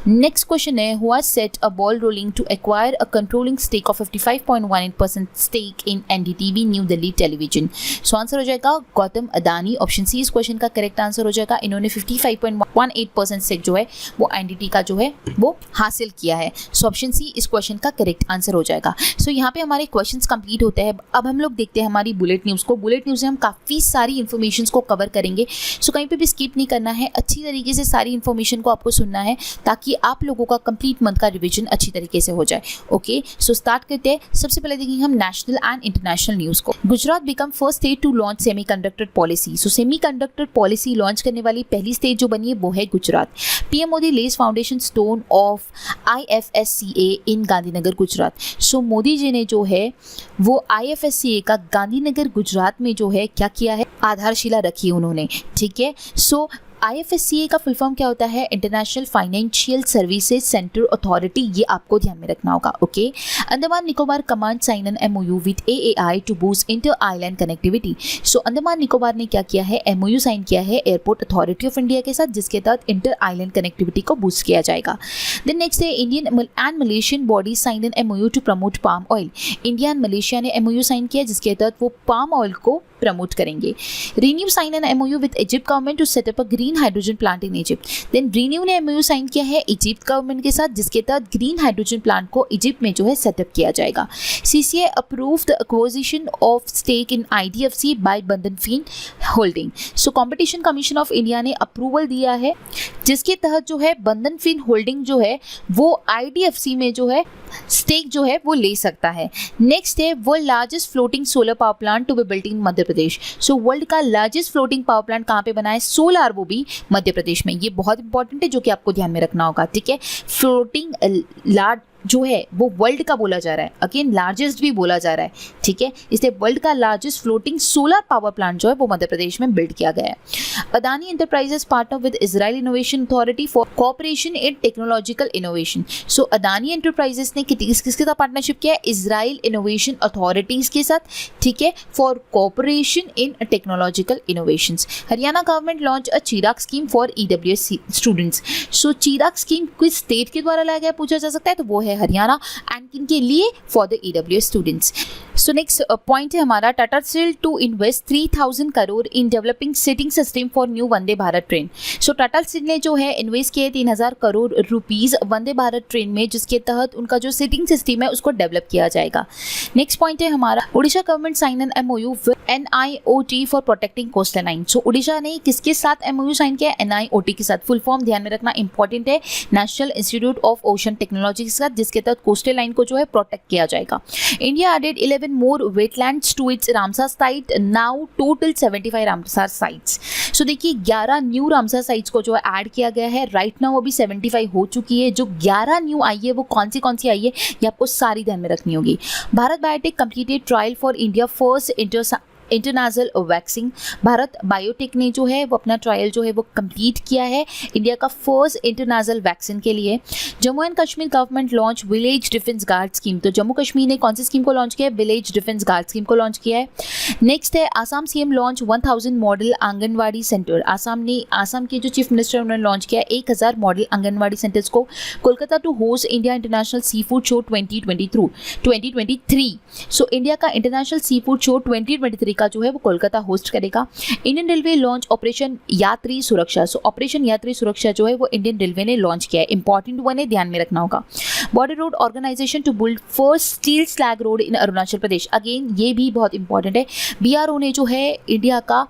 नेक्स्ट क्वेश्चन है, who has set a ball rolling to acquire a controlling stake of 55.18% stake in NDTV new Delhi television. So answer हो जाएगा गौतम अदानी। ऑप्शन सी इस क्वेश्चन का करेक्ट आंसर हो जाएगा। इन्होंने 55.1 18% से जो है वो एनडीटी का जो है वो हासिल किया है। सो ऑप्शन सी इस क्वेश्चन का करेक्ट आंसर हो जाएगा। सो यहाँ पे हमारे क्वेश्चंस कंप्लीट होते हैं। अब हम लोग देखते हैं हमारी बुलेट न्यूज़ को। बुलेट न्यूज़ में हम काफ़ी सारी इन्फॉर्मेशन को कवर करेंगे। सो कहीं पे भी स्किप नहीं करना है, अच्छी तरीके से सारी इन्फॉर्मेशन को आपको सुनना है ताकि आप लोगों का कंप्लीट मंथ का रिविजन अच्छी तरीके से हो जाए। ओके, सो स्टार्ट करते हैं। सबसे पहले देखेंगे हम नेशनल एंड इंटरनेशनल न्यूज़ को। Gujarat become first state to launch semiconductor policy. So semiconductor policy launch करने वाली पहली स्टेट जो बनी है वो है Gujarat. PM Modi lays foundation stone of IFSCA in Gandhinagar Gujarat. So Modi ji ने जो है वो IFSCA का गांधीनगर गुजरात में जो है क्या किया है, आधारशिला रखी उन्होंने। ठीक है, सो IFSCA का फुल फॉर्म क्या होता है, international financial services centre authority, ये आपको ध्यान में रखना होगा। Okay, Andaman Nicobar command sign an MOU with AAI to boost inter island connectivity. So Andaman Nicobar ने क्या किया है, MOU साइन किया है एयरपोर्ट अथॉरिटी ऑफ इंडिया के साथ, जिसके तहत इंटर आइलैंड कनेक्टिविटी को बूस्ट किया जाएगा। देन नेक्स्ट है Indian and Malaysian body sign an MOU to promote palm oil. India and Malaysia ने MOU साइन किया जिसके तहत वो पाम ऑयल को प्रमोट करेंगे। ReNew sign an MOU with Egypt government to set up a green hydrogen plant in Egypt. Then ReNew ने MOU sign किया है इजिप्ट गवर्नमेंट के साथ, जिसके तहत ग्रीन हाइड्रोजन प्लांट को इजिप्ट में जो है सेटअप किया जाएगा। CCI approve the acquisition of stake in IDFC by Bandhan fin holding. So competition commission of India ने अप्रूवल दिया है जिसके तहत जो है बंधन फिन होल्डिंग जो है वो IDFC में जो है स्टेक जो है वो ले सकता है। नेक्स्ट है world largest floating solar power plant to be built in Madhya Pradesh. So world का लार्जेस्ट फ्लोटिंग पावर प्लांट कहाँ पे बना है, सोलार, वो भी मध्य प्रदेश में। ये बहुत इंपॉर्टेंट है जो कि आपको ध्यान में रखना होगा। ठीक है, फ्लोटिंग लार्ज जो है वो वर्ल्ड का बोला जा रहा है, अगेन लार्जेस्ट भी बोला जा रहा है। ठीक है, इसलिए वर्ल्ड का largest floating solar power plant जो है वो मध्य प्रदेश में बिल्ड किया गया है। Adani enterprises partner with Israel innovation authority for cooperation in technological innovation. So Adani enterprises ने किसके साथ पार्टनरशिप किया है, इजराइल इनोवेशन अथॉरिटीज के साथ। ठीक है, for cooperation in technological innovation. Haryana government launch a Chirag scheme for EWS students. So Chirag scheme किस स्टेट के द्वारा लाया गया पूछा जा सकता है, तो वो है हरियाणा, एंड किनके लिए, for the EWS students. So next point है हमारा Tata steel to invest 3000 crore in developing seating system for new Vande Bharat train. So Tata steel ने जो है इन्वेस्ट किए 3000 करोड़ रुपीज वंदे भारत ट्रेन में, जिसके तहत उनका जो सीटिंग सिस्टम है उसको डेवलप किया जाएगा। नेक्स्ट पॉइंट है हमारा Orissa government sign an MOU with NIOT for protecting coastal line. So Orissa ने किसके साथ MOU साइन किया, NIOT के साथ। फुल फॉर्म ध्यान में रखना इंपॉर्टेंट है, national institute of ocean technology के साथ, जिसके तहत कोस्टल लाइन को जो है प्रोटेक्ट किया जाएगा। India added 11 more wetlands to its Ramsar site, now total 75 Ramsar sites. So देखिए 11 न्यू रामसर साइट्स को जो है ऐड किया गया है। राइट नाउ अभी 75 हो चुकी है। जो 11 न्यू आई है वो कौन सी आई है, ये आपको सारी ध्यान में रखनी होगी। Bharat biotech completed trial for India first international vaccine. Bharat biotech ने जो है वो अपना ट्रायल जो है वो कंप्लीट किया है इंडिया का फर्स्ट इंटरनेशनल वैक्सीन के लिए। Jammu and Kashmir government launch village defence guard scheme. तो जम्मू कश्मीर ने कौन सी स्कीम को लॉन्च किया है, विलेज डिफेंस गार्ड स्कीम को लॉन्च किया है। नेक्स्ट है Assam CM launch 1000 model anganwadi centre. Assam के जो चीफ मिनिस्टर उन्होंने लॉन्च किया 1000 मॉडल आंगनवाड़ी सेंटर्स को Kolkata to host India international sea food show 2023। So India का इंटरनेशनल सी फूड शो 2023 का जो है वो कोलकाता होस्ट करेगा। Indian railway launch operation Yatri Suraksha. सो ऑपरेशन यात्री सुरक्षा जो है वो इंडियन रेलवे ने लॉन्च किया है। इंपॉर्टेंट वन है, ध्यान में रखना होगा। Border road organisation to build first steel slag road in Arunachal Pradesh. Again ये भी बहुत इंपॉर्टेंट है। BRO ने जो है इंडिया का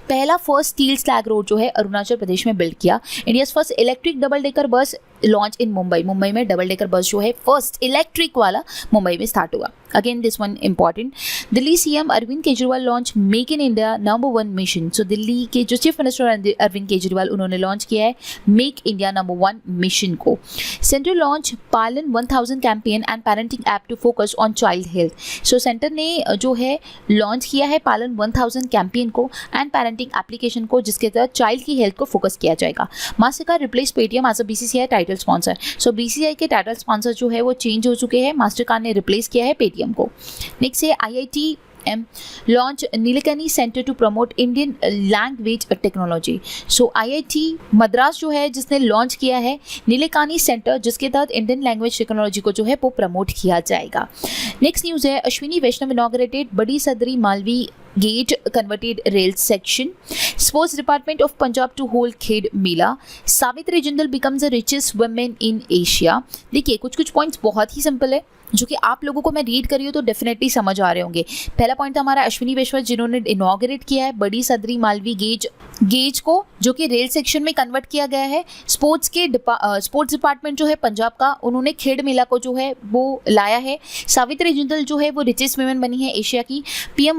पहला फर्स्ट स्टील स्लैग रोड जो है अरुणाचल प्रदेश में बिल्ड किया। India's first electric double decker bus launch in Mumbai में डबल डेकर बस जो है फर्स्ट इलेक्ट्रिक वाला मुंबई में स्टार्ट हुआ। Again this one important. Delhi CM Arvind Kejriwal launch make in India number 1 mission. So Delhi के जो चीफ मिनिस्टर अरविंद केजरीवाल उन्होंने लॉन्च किया है मेक इंडिया नंबर 1 मिशन को। Centre launch Palan 1000 campaign and parenting app to focus on child health. So centre ने जो है launch किया है पालन 1000 कैंपेन को एंड पेरेंटिंग एप्लीकेशन को, जिसके तहत चाइल्ड की हेल्थ को फोकस किया जाएगा। Mastercard replace Paytm as a BCCI title sponsor. So BCCI के टाइटल स्पॉन्सर जो है वो चेंज हो चुके हैं, मास्टरकार्ड ने रिप्लेस किया है पेटीएम को। नेक्स्ट है IIT CM launch Nilekani Center to promote Indian language technology. So IIT Madras जो है जिसने लॉन्च किया है नीलेकानी सेंटर, जिसके तहत इंडियन लैंग्वेज टेक्नोलॉजी को जो है वो प्रमोट किया जाएगा. नेक्स्ट न्यूज़ है अश्विनी वैष्णव इनॉग्रेटेड बड़ी सदरी Malvi Gate converted rail section. Sports Department of Punjab to hold Khed Mela. Savitri Jindal becomes the richest woman in Asia. देखिए कुछ पॉइंट्स बहुत ही सिंपल है जो कि आप लोगों को मैं रीड करी हूँ तो डेफिनेटली समझ आ रहे होंगे. पहला पॉइंट था हमारा अश्विनी वैष्णव जिन्होंने इनॉग्रेट किया है बड़ी सदरी मालवी गेज को, जो कि रेल सेक्शन में कन्वर्ट किया गया है. स्पोर्ट्स डिपार्टमेंट जो है पंजाब का, उन्होंने खेड मेला को जो है वो लाया है. सावित्री जिंदल जो है वो रिचेस्ट वुमेन बनी है एशिया की. पीएम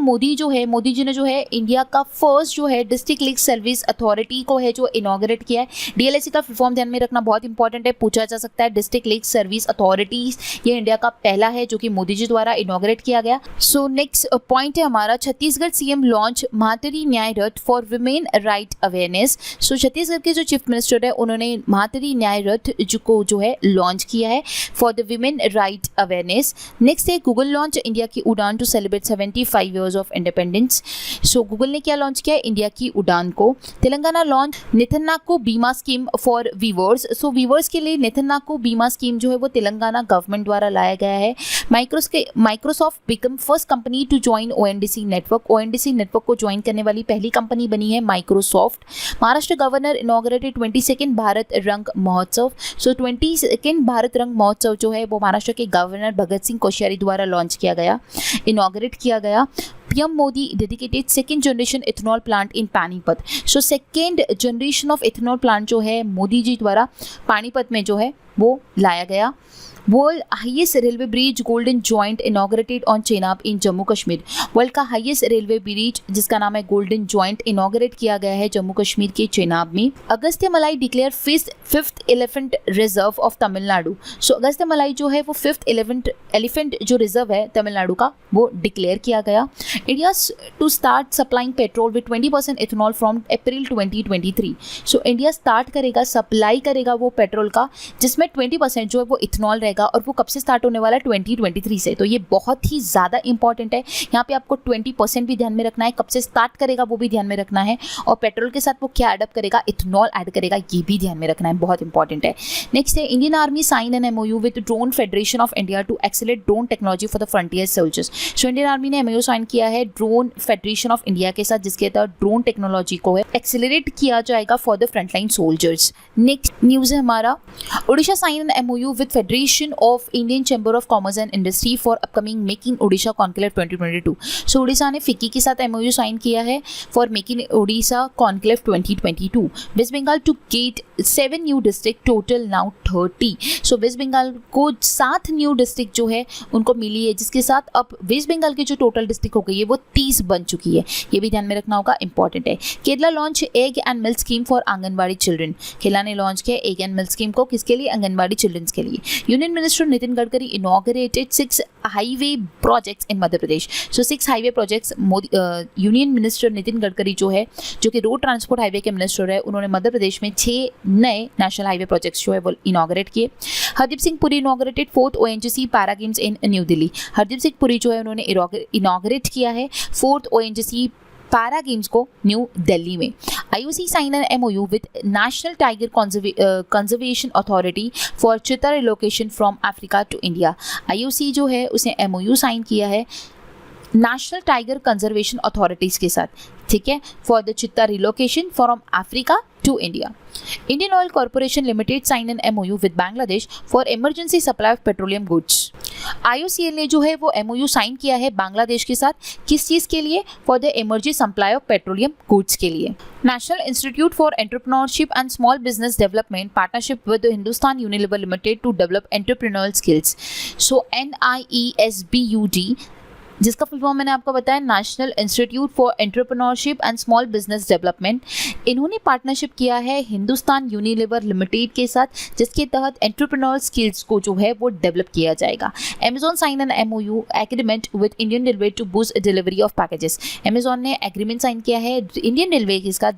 मोदी जी ने जो है इंडिया का फर्स्ट जो है डिस्ट्रिक्ट लीग सर्विस अथॉरिटी को है जो इनॉग्रेट किया है. डीएलएससी का फुल फॉर्म ध्यान में रखना बहुत इंपॉर्टेंट है, पूछा जा सकता है. डिस्ट्रिक्ट लीग सर्विस अथॉरिटीज ये इंडिया का पहला है जो कि मोदी जी द्वारा इनॉग्रेट किया गया. सो नेक्स्ट पॉइंट है हमारा छत्तीसगढ़ सीएम लॉन्च महातरी न्याय रथ फॉर विमेन राइट अवेयरनेस. सो छत्तीसगढ़ के जो चीफ मिनिस्टर है उन्होंने महातरी न्याय रथ को जो है लॉन्च किया है for the women right awareness. Next है Google launch India ki Udaan to celebrate 75 years of independence. So Google ने क्या लॉन्च किया है इंडिया की उड़ान को. Telangana launch Nethannaku Bima scheme for weavers. So weavers के लिए निथन्नाको बीमा स्कीम जो है वो तेलंगाना गवर्नमेंट द्वारा लाया गया है. Microsoft become first company to join ONDC network. ONDC network को ज्वाइन करने वाली पहली कंपनी बनी है Microsoft. Maharashtra governor inaugurated 22nd Bharat Rang Mahotsav. सो 22nd भारत रंग महोत्सव जो है वो महाराष्ट्र के गवर्नर भगत सिंह कोश्यारी द्वारा लॉन्च किया गया, इनॉग्रेट किया गया. PM Modi dedicated second generation ethanol plant in Panipat. So second generation of ethanol plant जो है मोदी जी द्वारा पानीपत में जो है वो लाया गया. World highest railway bridge golden joint inaugurated on Chenab in Jammu Kashmir. World का हाईएस्ट रेलवे ब्रिज जिसका नाम है गोल्डन जॉइंट इनॉग्रेट किया गया है जम्मू कश्मीर के चेनाब में. Agastya Malai declare fifth elephant reserve of Tamil Nadu. So Agastya Malai जो है वो फिफ्थ एलिफेंट जो रिजर्व है तमिलनाडु का वो डिक्लेयर किया गया. India to start supplying petrol with 20% ethanol from April 2023. So India start करेगा, सप्लाई करेगा वो पेट्रोल का जिसमें 20% जो है वो इथेनॉल रहेगा और वो कब से स्टार्ट होने वाला है 2023 से. तो ये बहुत ही ज़्यादा इंपॉर्टेंट है. यहाँ पे आपको 20% भी ध्यान में रखना है, कब से स्टार्ट करेगा वो भी ध्यान में रखना है, और पेट्रोल के साथ वो क्या एडअप करेगा, इथेनॉल ऐड करेगा, ये भी ध्यान में रखना है, बहुत इंपॉर्टेंट है. नेक्स्ट है Indian army sign an MOU with drone federation of India to accelerate drone technology for the frontier soldiers. So Indian army ने MOU साइन किया है ड्रोन फेडरेशन ऑफ इंडिया के साथ जिसके तहत ड्रोन टेक्नोलॉजी को है एक्सेलरेट किया जाएगा for the frontline soldiers. Next news है हमारा Odisha sign an MOU with federation of Indian chamber of commerce and industry for upcoming make in Odisha conclave 2022. So Odisha ने फिक्की के साथ MOU साइन किया है for make in Odisha conclave 2022. West Bengal to get 7 new district, total now 30. So West Bengal को 7 new district जो है उनको मिली है, जिसके साथ अब वेस्ट बंगाल की जो टोटल डिस्ट्रिक्ट हो गई है वो 30 बन चुकी है. ये भी ध्यान में रखना होगा, इंपॉर्टेंट है. Kerala launch egg and milk scheme for anganwadi children. Kerala ने लॉन्च किया एग एंड मिल्क स्कीम को किसके लिए, आंगनबाड़ी चिल्ड्रंस के लिए. Union minister Nitin Gadkari inaugurated 6 highway projects in Madhya Pradesh. So 6 highway projects union minister Nitin Gadkari जो है जो कि रोड ट्रांसपोर्ट हाईवे के मिनिस्टर है, उन्होंने मध्य प्रदेश में 6 नए नेशनल हाईवे प्रोजेक्ट्स जो है वो इनॉग्रेट किए. Hardeep Singh Puri inaugurated 4th ONGC para games in new Delhi. Hardeep Singh Puri जो है उन्होंने इनॉग्रेट किया है 4th ONGC पैरा गेम्स को न्यू दिल्ली में. IOC sign an MOU with national tiger conservation authority for cheetah relocation from Africa to India. IOC जो है उसने MOU साइन किया है नेशनल टाइगर कंजर्वेशन अथॉरिटीज़ के साथ, ठीक है, for the cheetah relocation from Africa to India. Indian oil corporation limited sign an MOU with Bangladesh for emergency supply of petroleum goods. IOCL ने जो है वो MOU साइन किया है बांग्लादेश के साथ, किस चीज़ के लिए, for the emergency supply of petroleum goods के लिए. National institute for entrepreneurship and small business development partnership with Hindustan Unilever limited to develop entrepreneurial skills. So NIESBUD जिसका फुल फॉर्म मैंने आपको बताया national institute for entrepreneurship and small business development. इन्होंने partnership किया है Hindustan Unilever limited के साथ जिसके तहत एंटरप्रेन्योरल स्किल्स को जो है वो डेवलप किया जाएगा. Amazon sign an MOU agreement with Indian railway to boost delivery of packages. Amazon ने एग्रीमेंट साइन किया है इंडियन रेलवे के साथ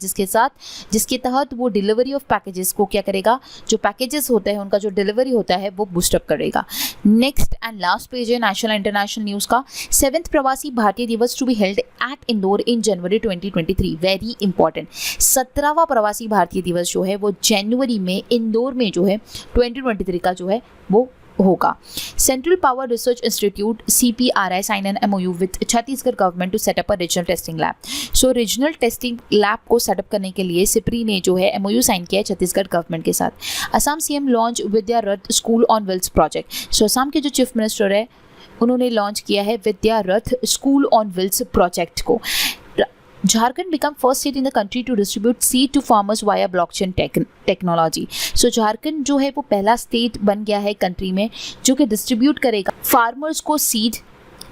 जिसके तहत वो डिलीवरी ऑफ पैकेजेस को क्या करेगा, जो पैकेजेस होते हैं उनका जो डिलीवरी होता है वो बूस्टअप करेगा. नेक्स्ट एंड लास्ट पेज है नेशनल इंटरनेशनल न्यूज़ का. 7th Pravasi Bharatiya Divas to be held at Indore in January 2023, very important. 17वां प्रवासी भारतीय दिवस जो है वो जनवरी में इंदौर में जो है 2023 का जो है वो होगा। Central power research institute CPRI sign an MOU with Chhattisgarh government to set up a regional testing lab. So regional testing lab को सेटअप करने के लिए सिप्री ने जो है MOU साइन किया है छत्तीसगढ़ गवर्नमेंट के साथ। Assam CM launch Vidya Rath school on wheels project. सो असम के जो चीफ मिनिस्टर है उन्होंने लॉन्च किया है विद्या रथ स्कूल ऑन व्हील्स प्रोजेक्ट को। Jharkhand become first state in the country to distribute seed to farmers via blockchain technology. So Jharkhand जो है वो पहला स्टेट बन गया है कंट्री में जो कि डिस्ट्रीब्यूट करेगा फार्मर्स को सीड,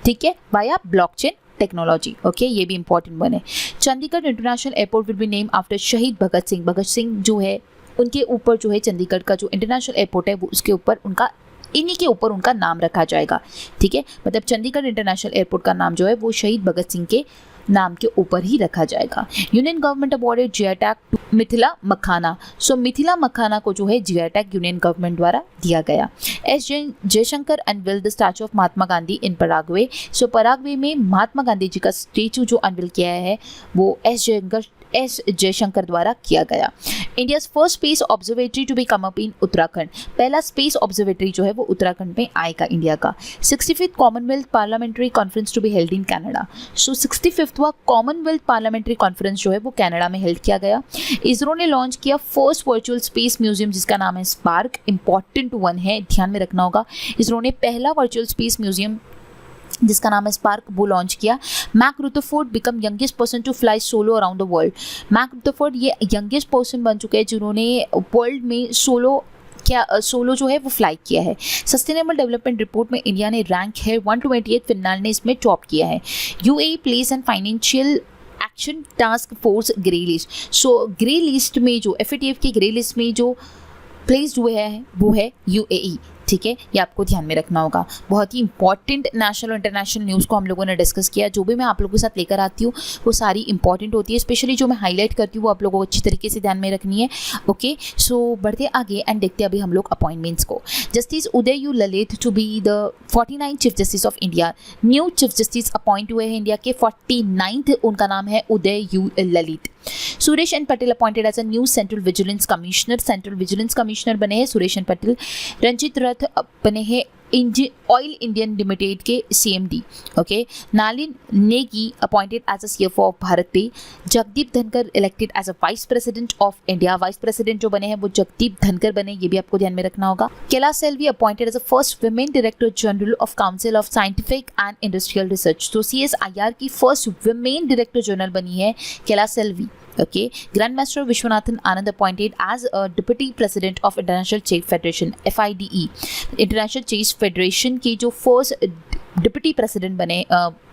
ठीक है, वाया ब्लॉकचेन टेक्नोलॉजी। ओके, ये भी इंपॉर्टेंट बने। Chandigarh international airport will be name after शहीद भगत सिंह। भगत सिंह जो है उनके ऊपर जो है चंडीगढ़ का जो इंटरनेशनल एयरपोर्ट है वो उसके ऊपर उनका इन्हीं के ऊपर उनका नाम रखा जाएगा, ठीक है। मतलब चंडीगढ़ इंटरनेशनल एयरपोर्ट का नाम जो है वो शहीद भगत सिंह के नाम के ऊपर ही रखा जाएगा। Union government awarded GI tag to Mithila makhana. So Mithila makhana को जो है GI टैग यूनियन गवर्नमेंट द्वारा दिया गया। S Jaishankar unveiled the statue of Mahatma Gandhi in Paraguay. So Paraguay में महात्मा गांधी जी का स्टैचू जो अनवील किया है वो S जयशंकर द्वारा किया गया। India first space observatory to be come up in Uttarakhand. पहला स्पेस ऑब्जर्वेटरी जो है वो उत्तराखंड में आएगा इंडिया का। 65th commonwealth parliamentary conference to be held in Canada. So 65वां कॉमनवेल्थ पार्लियामेंट्री कॉन्फ्रेंस जो है वो कनाडा में हेल्ड किया गया। इसरो ने लॉन्च किया फर्स्ट वर्चुअल स्पेस म्यूजियम जिसका नाम है स्पार्क। इंपॉर्टेंट वन है, ध्यान में रखना होगा। इसरो ने पहला वर्चुअल स्पेस म्यूजियम जिसका नाम है स्पार्क वो लॉन्च किया। Mack Rutherford become youngest person to fly solo around the world. Mack Rutherford ये यंगेस्ट पर्सन बन चुके हैं जिन्होंने वर्ल्ड में सोलो जो है वो फ्लाई किया है। सस्टेनेबल डेवलपमेंट रिपोर्ट में इंडिया ने रैंक है 128, फिनलैंड ने इसमें टॉप किया है। UAE place and financial action task force grey list. So grey list में जो FATF की ग्रे लिस्ट में जो प्लेस्ड हुए हैं वो है UAE, ठीक है, ये आपको ध्यान में रखना होगा। बहुत ही इंपॉर्टेंट नेशनल और इंटरनेशनल न्यूज़ को हम लोगों ने डिस्कस किया। जो भी मैं आप लोगों के साथ लेकर आती हूँ वो सारी इंपॉर्टेंट होती है, स्पेशली जो मैं हाईलाइट करती हूँ वो आप लोगों को अच्छी तरीके से ध्यान में रखनी है। ओके, सो बढ़ते आगे एंड देखते अभी हम लोग अपॉइंटमेंट्स को। Justice Uday U Lalit to be the 49 chief justice of India. New chief justice appoint हुए हैं इंडिया के 49th, उनका नाम है Uday U Lalit. Suresh N Patel appointed as a new central vigilance commissioner. Central vigilance commissioner बने हैं सुरेश एन पटेल। रंजित रथ बने हैं ऑयल इंडियन लिमिटेड के CMD। Okay, Nalin Negi appointed as a CFO of BharatPe. Jagdeep धनकर elected as a vice president of India. Vice president जो बने हैं वो जगदीप धनकर बने, ये भी आपको ध्यान में रखना होगा। Kailash Selvi appointed as a first women director general of council of scientific and industrial research. तो CSIR की फर्स्ट वुमेन डायरेक्टर जनरल बनी है Kailash Selvi. Okay, Grandmaster Vishwanathan Anand appointed as a Deputy President of International Chess Federation (FIDE). International Chess Federation के जो first deputy president बने,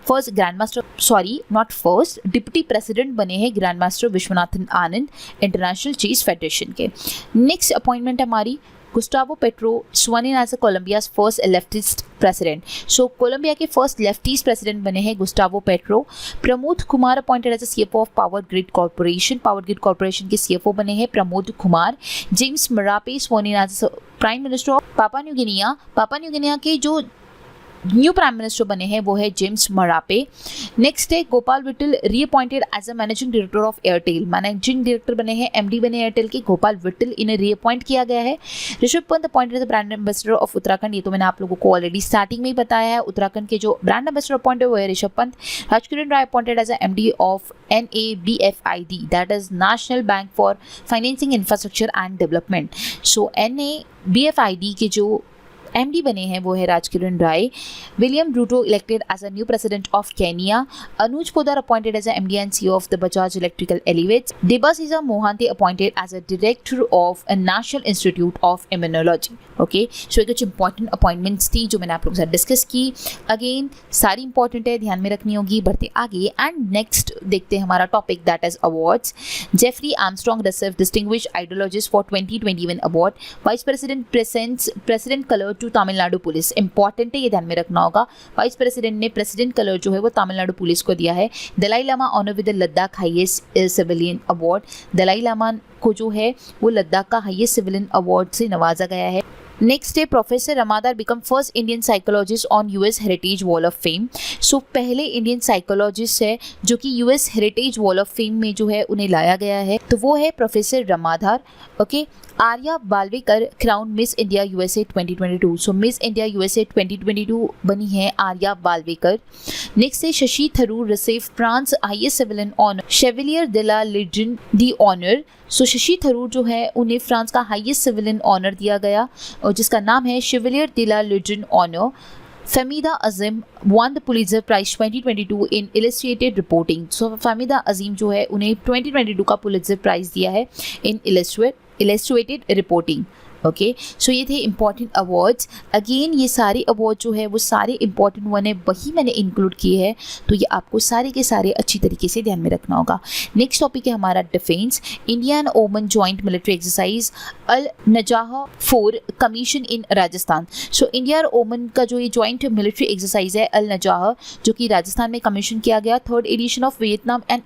first grand master, sorry not first, deputy president बने हैं grand master Viswanathan Anand international chess federation के। Next appointment हमारी Gustavo Petro sworn in as a Colombia's first leftist president। So Colombia के first leftist president बने हैं Gustavo Petro. Pramod Kumar appointed as a CFO of power grid corporation. Power grid corporation के CFO बने हैं Pramod Kumar. James Marape sworn in as prime minister of पापा new Guinea. पापा new Guinea के जो न्यू प्राइम मिनिस्टर बने हैं वो है जेम्स मरापे। नेक्स्ट है Gopal Vittal reappointed as a managing director of Airtel. Managing director बने हैं, MD बने एयरटेल के गोपाल विट्ठल, इन्हें रीअपॉइंट किया गया है। Rishabh Pant appointed as brand ambassador of Uttarakhand. ये तो मैंने आप लोगों को ऑलरेडी स्टार्टिंग में ही बताया है। उत्तराखंड के जो ब्रांड एम्बेसडर अपॉइंट है वो है Rishabh Pant. Rajkiran Rai appointed as MD of NABFID, that is national bank for financing infrastructure and development. So NABFID के जो MD बने हैं वो है Rajkiran Rai. William Ruto elected as a new president of Kenya. Anuj Poddar appointed as a MD and CEO of the Bajaj electrical elevates. Debasisa Mohanty appointed as a director of a national institute of immunology. Okay, so ये कुछ important appointments थी जो मैंने आप लोगों के साथ discuss की। अगेन सारी इंपॉर्टेंट है, ध्यान में रखनी होगी। बढ़ते आगे एंड नेक्स्ट देखते हैं हमारा topic that is awards. Jeffrey Armstrong receive distinguished ideologist for 2021 award. Vice president presents president colour to Tamil Nadu police. Important है, ये ध्यान में रखना होगा। वाइस प्रेसिडेंट ने प्रेसिडेंट कलर जो है वो तमिलनाडु पुलिस को दिया है। Dalai Lama honour with the Ladakh highest civilian award. Dalai Lama को जो है वो लद्दाख का हाईएस्ट सिविलियन अवार्ड से नवाजा गया है। नेक्स्ट है professor Ramadar become first Indian psychologist on US heritage wall of fame. So पहले इंडियन साइकोलॉजिस्ट है जो कि US heritage wall of fame में जो है उन्हें लाया गया है, तो वो है professor Ramadar. Okay, Arya Balwekar crown miss India USA 2022। So miss India USA 2022 बनी है आर्या बालवेकर। नेक्स्ट है Shashi Tharoor receive France highest civilian honour chevalier de la Légion d'Honneur। So Shashi Tharoor जो है उन्हें फ्रांस का हाईएस्ट सिविलियन ऑनर दिया गया और जिसका नाम है शेवलियर de la Légion d'Honneur। Famida Azim won the Pulitzer Prize 2022 in Illustrated Reporting। सो फामिदा अजीम जो है उन्हें 2022 का पुलित्जर प्राइज दिया है इन इलस्ट्रेटेड रिपोर्टिंग। ओके, सो ये थे इंपॉर्टेंट अवार्ड्स। अगेन ये सारे अवार्ड जो है वो सारे इंपॉर्टेंट वन है, वही मैंने इंक्लूड किए हैं, तो ये आपको सारे के सारे अच्छी तरीके से ध्यान में रखना होगा। नेक्स्ट टॉपिक है हमारा defence. India and Oman joint military exercise Al Najah 4 commission in Rajasthan. So India और ओमन का जो ये जॉइंट मिलिट्री एक्सरसाइज है अल नजाह, जो कि राजस्थान में कमीशन किया गया, 3rd edition of Vietnam and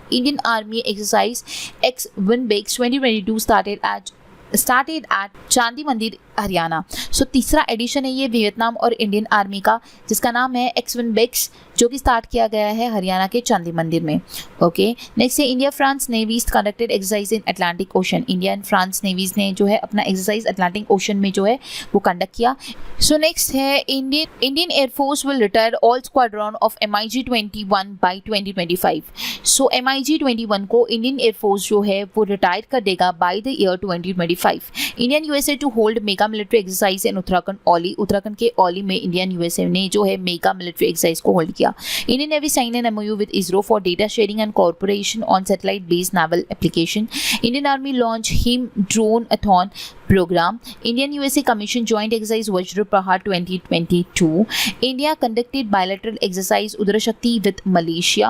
Indian Army exercise X Winbex 2022 started at चांदी मंदिर हरियाणा। सो तीसरा एडिशन है ये वियतनाम और इंडियन आर्मी का, जिसका नाम है एक्स विनबेक्स, जो कि स्टार्ट किया गया है हरियाणा के चांदी मंदिर में। ओके, नेक्स्ट है India France navies conducted exercise in Atlantic Ocean. India and France navies ने जो है अपना एक्सरसाइज अटलांटिक ओशन में जो है वो कंडक्ट किया। सो नेक्स्ट है Indian air force will retire all squadron of MiG-21 by 2025। So MiG-21 को इंडियन एयरफोर्स जो है वो रिटायर कर देगा by the year 2025। Indian USA to hold mega military exercise in Uttarakhand Auli. Uttarakhand के औली में इंडियन यूएसए ने जो है मेगा मिलिट्री एक्सरसाइज को होल्ड किया। Indian navy sign an MOU with ISRO for data sharing and corporation on satellite based naval application. Indian army launch Him dronathon program. Indian USA Commission Joint Exercise Vajra Prahar 2022. India conducted bilateral exercise Udra Shakti with Malaysia.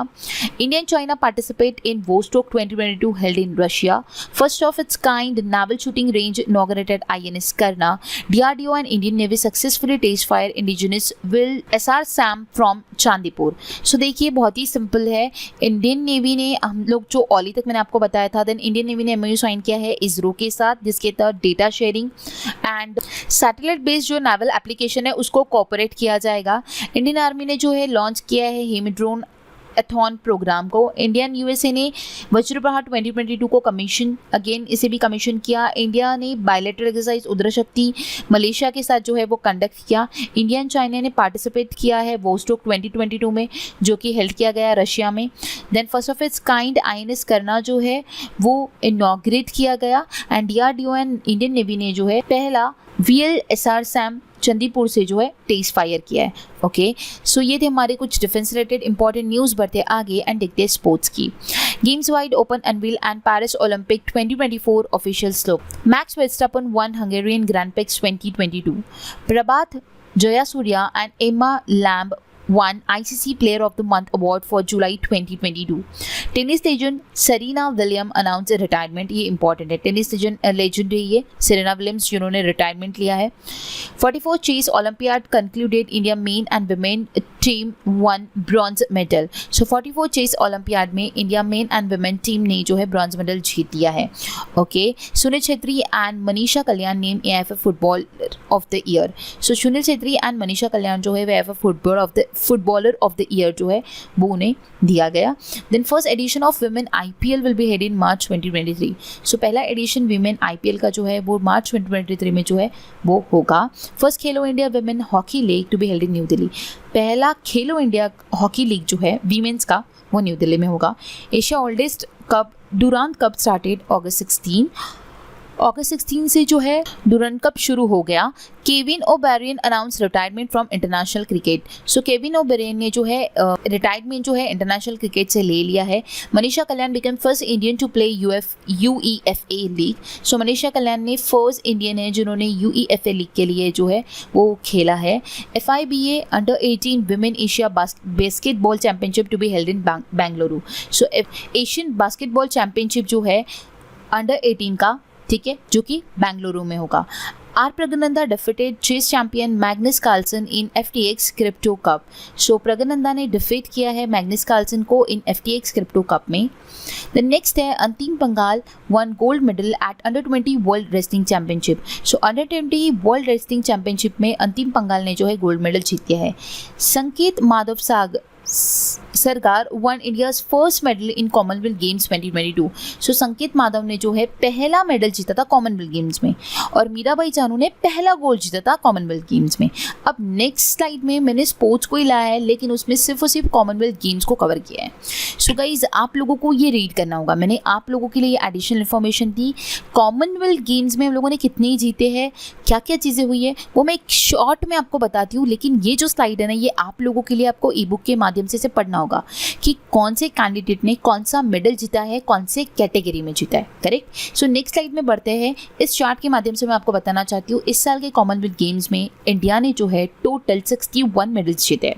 India and China participate in Vostok 2022 held in Russia. First of its kind naval shooting range inaugurated INS Karna. DRDO and Indian Navy successfully test fire indigenous will SR SAM from Chandipur. So देखिए बहुत ही simple है। Indian navy ने हम लोग जो औली तक मैंने आपको बताया था, देन इंडियन नेवी ने MOU साइन किया है इसरो के साथ, जिसके तहत data sharing and satellite based जो नेवल एप्लीकेशन है उसको कोऑपरेट किया जाएगा। इंडियन आर्मी ने जो है लॉन्च किया है हिम ड्रोन एथॉन प्रोग्राम को। इंडियन यूएसए ने वज्र प्रहार 2022 को कमीशन, अगेन इसे भी कमीशन किया। इंडिया ने बायलैटरल एक्सरसाइज उद्र शक्ति मलेशिया के साथ जो है वो कंडक्ट किया। इंडिया एंड चाइना ने पार्टिसिपेट किया है वोस्टोक 2022 में, जो कि हेल्ड किया गया रशिया में। Then first of its kind INS करना जो है वो इनॉग्रेट किया गया and DRDO and Indian navy ने जो है पहला VLSR SAM चंदीपुर से जो है टेस्ट फायर किया है। ओके, सो ये थे हमारे कुछ डिफेंस रिलेटेड इंपॉर्टेंट न्यूज़। बढ़ते आगे एंड देखते हैं स्पोर्ट्स की। Games wide open unveil and Paris Olympic 2024 official slogan. Max Verstappen won Hungarian grand prix 2022। Prabath Jayasuriya and Emma Lamb won ICC Player of the Month award for July 2022. Tennis legend Serena William announce retirement. ये important है, tennis legend है ये Serena Williams जिन्होंने retirement लिया है। 44 chess olympiad concluded, India men and women team won bronze medal. So 44 chess olympiad में India men and women team ने जो है ब्रॉन्ज मेडल जीत लिया है। Okay, Sunil Chhetri and Manisha Kalyan name AIFF footballer of the year. So Sunil Chhetri and Manisha कल्याण जो है AIFF footballer of the year जो है वो उन्हें दिया गया। Then first edition of women IPL will be held in March 2023। So पहला एडिशन विमेन IPL का जो है वो मार्च 2023 में जो है वो होगा। First Khelo India women hockey league to be held in new Delhi. पहला खेलो इंडिया हॉकी लीग जो है वीमेंस का वो न्यू दिल्ली में होगा। Asia oldest cup Durand cup started August 16 से जो है डुरांड कप शुरू हो गया। Kevin O'Brien announce retirement from international cricket. So Kevin O'Brien ने जो है रिटायरमेंट जो है इंटरनेशनल क्रिकेट से ले लिया है। Manisha Kalyan become first Indian to play UEFA league. So Manisha Kalyan ने फर्स्ट इंडियन है जिन्होंने UEFA लीग के लिए जो है वो खेला है। FIBA under 18 women Asia basketball championship to be held in Bengaluru. So Asian basketball championship जो है अंडर 18 का, ठीक है, जो कि बेंगलुरु में होगा। R Praggnanandhaa defeated chess champion Magnus Carlsen in FTX crypto cup. So Praggnanandhaa ने डिफीट किया है मैग्नस कार्लसन को इन FTX क्रिप्टो कप में। द नेक्स्ट है Antim Panghal won gold medal at under 20 world wrestling championship. So under 20 world wrestling championship में अंतिम पंघाल ने जो है गोल्ड मेडल जीत लिया है। Sanket Madhav Sargar won India's first medal in commonwealth games 2022। So Sanket Madhav ने जो है पहला मेडल जीता था कॉमनवेल्थ गेम्स में और मीराबाई चानू ने पहला गोल्ड जीता था कॉमनवेल्थ गेम्स में। अब नेक्स्ट स्लाइड में मैंने स्पोर्ट्स को ही लाया है लेकिन उसमें सिर्फ और सिर्फ कॉमनवेल्थ गेम्स को कवर किया है। सो गाइज आप लोगों को ये रीड करना होगा, मैंने आप लोगों के लिए ये एडिशनल इन्फॉर्मेशन दी। कॉमनवेल्थ गेम्स में हम लोगों ने कितने जीते हैं, क्या क्या चीज़ें हुई है, वो मैं एक शॉर्ट में आपको बताती हूँ। लेकिन ये जो स्लाइड है ना, ये आप लोगों के लिए आपको ई बुक के माध्यम से पढ़ना होगा कि कौन से कैंडिडेट ने कौन सा मेडल जीता है, कौन से कैटेगरी में जीता है। करेक्ट। सो नेक्स्ट स्लाइड में बढ़ते हैं। इस चार्ट के माध्यम से मैं आपको बताना चाहती हूँ इस साल के कॉमनवेल्थ गेम्स में इंडिया ने जो है टोटल 61 मेडल्स जीते हैं।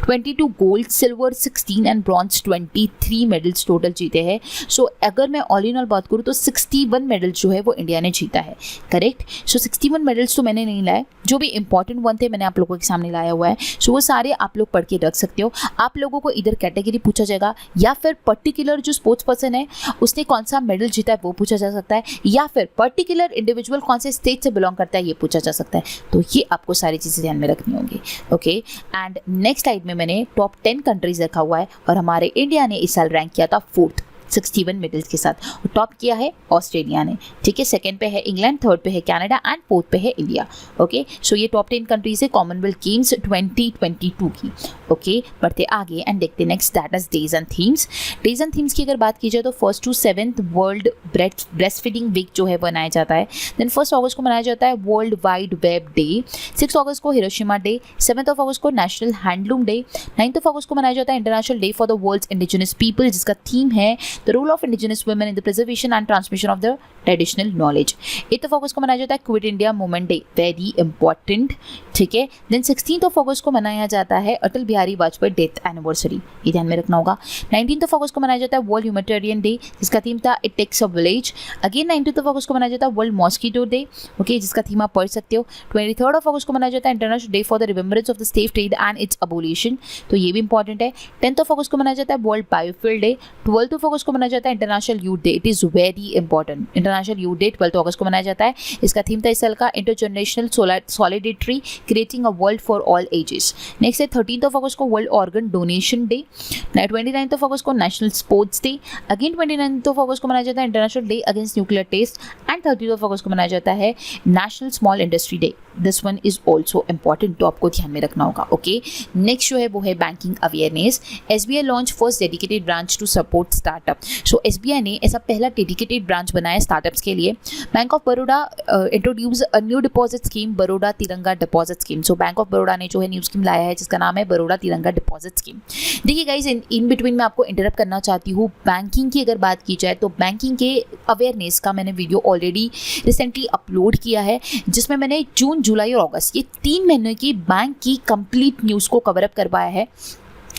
22 gold, silver 16 and bronze 23 medals total जीते हैं। सो अगर मैं ऑल इन ऑल बात करूँ तो 61 मेडल्स जो है वो इंडिया ने जीता है। करेक्ट। सो 61 मेडल्स तो मैंने नहीं लाए, जो भी इंपॉर्टेंट वन थे मैंने आप लोगों के सामने लाया हुआ है। सो वो सारे आप लोग पढ़ के रख सकते हो। आप लोगों को इधर कैटेगरी पूछा जाएगा या फिर पर्टिकुलर जो स्पोर्ट्स पर्सन है उसने कौन सा मेडल जीता है वो पूछा जा सकता है, या फिर पर्टिकुलर इंडिविजुअल कौन से स्टेट से बिलोंग करता है ये पूछा जा सकता है। तो ये आपको सारी चीज़ें ध्यान में रखनी होंगी। ओके। एंड नेक्स्ट स्लाइड में मैंने टॉप 10 कंट्रीज रखा हुआ है और हमारे इंडिया ने इस साल रैंक किया था 4th 61 मेडल्स के साथ। और टॉप किया है ऑस्ट्रेलिया ने, ठीक है। सेकंड पे है इंग्लैंड, थर्ड पे है कनाडा एंड फोर्थ पे है इंडिया। ओके। सो ये टॉप 10 कंट्रीज है कॉमनवेल्थ गेम्स 2022 की। ओके। बढ़ते आगे एंड देखते next that is days and themes. Days and themes की अगर बात की जाए तो 1st to 7th world breast feeding week जो है मनाया जाता है। देन 1 अगस्त को मनाया जाता है वर्ल्ड वाइड वेब डे। 6 अगस्त को हिरोशिमा डे। 7 अगस्त को नेशनल हैंडलूम डे। 9 अगस्त को मनाया जाता है international day for the world's indigenous people, जिसका थीम है the role of indigenous women in the preservation and transmission of the traditional knowledge। 8 अगस्त को मनाया जाता है quit India movement day, very important, ठीक है। देन 16 अगस्त को मनाया जाता है अटल बिहारी वाजपेयी डेथ एनिवर्सरी, ये ध्यान में रखना होगा। 19 अगस्त को मनाया जाता है वर्ल्ड ह्यूमैनिटेरियन डे, जिसका थीम था it takes a village. Again 19 अगस्त को मनाया जाता है वर्ल्ड मॉस्किटो डे, ओके, जिसका थीम आप पढ़ सकते हो। 23 अगस्त को मनाया जाता है international day for the remembrance of the slave trade and it's abolition, तो ये भी इंपॉर्टेंट है। 10 अगस्त को मनाया जाता है वर्ल्ड बायोफ्यूल डे। 12 अगस्त को मनाया जाता है international youth day, it is very important. International youth day 12 अगस्त को मनाया जाता है। इसका थीम था इस साल का intergenerational solidarity creating a world for all ages. Next है 13 अगस्त को वर्ल्ड ऑर्गन डोनेशन डे। 29 अगस्त को नेशनल स्पोर्ट्स डे। अगेन 29 अगस्त को मनाया जाता है international day against nuclear test and 30 अगस्त को मनाया जाता है national small industry day. This one is also important, तो आपको ध्यान में रखना होगा। ओके। नेक्स्ट जो है वो है banking awareness. SBI launch first dedicated branch to support startup. So SBI ने ऐसा पहला डेडिकेटेड ब्रांच बनाया स्टार्टअप्स के लिए। Bank of Baroda introduce a new deposit scheme, Baroda Tiranga deposit scheme. So bank of Baroda ने जो है न्यू स्कीम लाया है जिसका नाम है बड़ौदा तिरंगा डिपॉजिट स्कीम। देखिए गाइस, इन बिटवीन मैं आपको इंटरप्ट करना चाहती हूँ। बैंकिंग की अगर बात की जाए तो बैंकिंग के अवेयरनेस का मैंने वीडियो ऑलरेडी रिसेंटली अपलोड किया है, जिसमें मैंने जून, जुलाई और अगस्त ये 3 महीने की बैंक की कंप्लीट न्यूज़ को कवर अप करवाया है।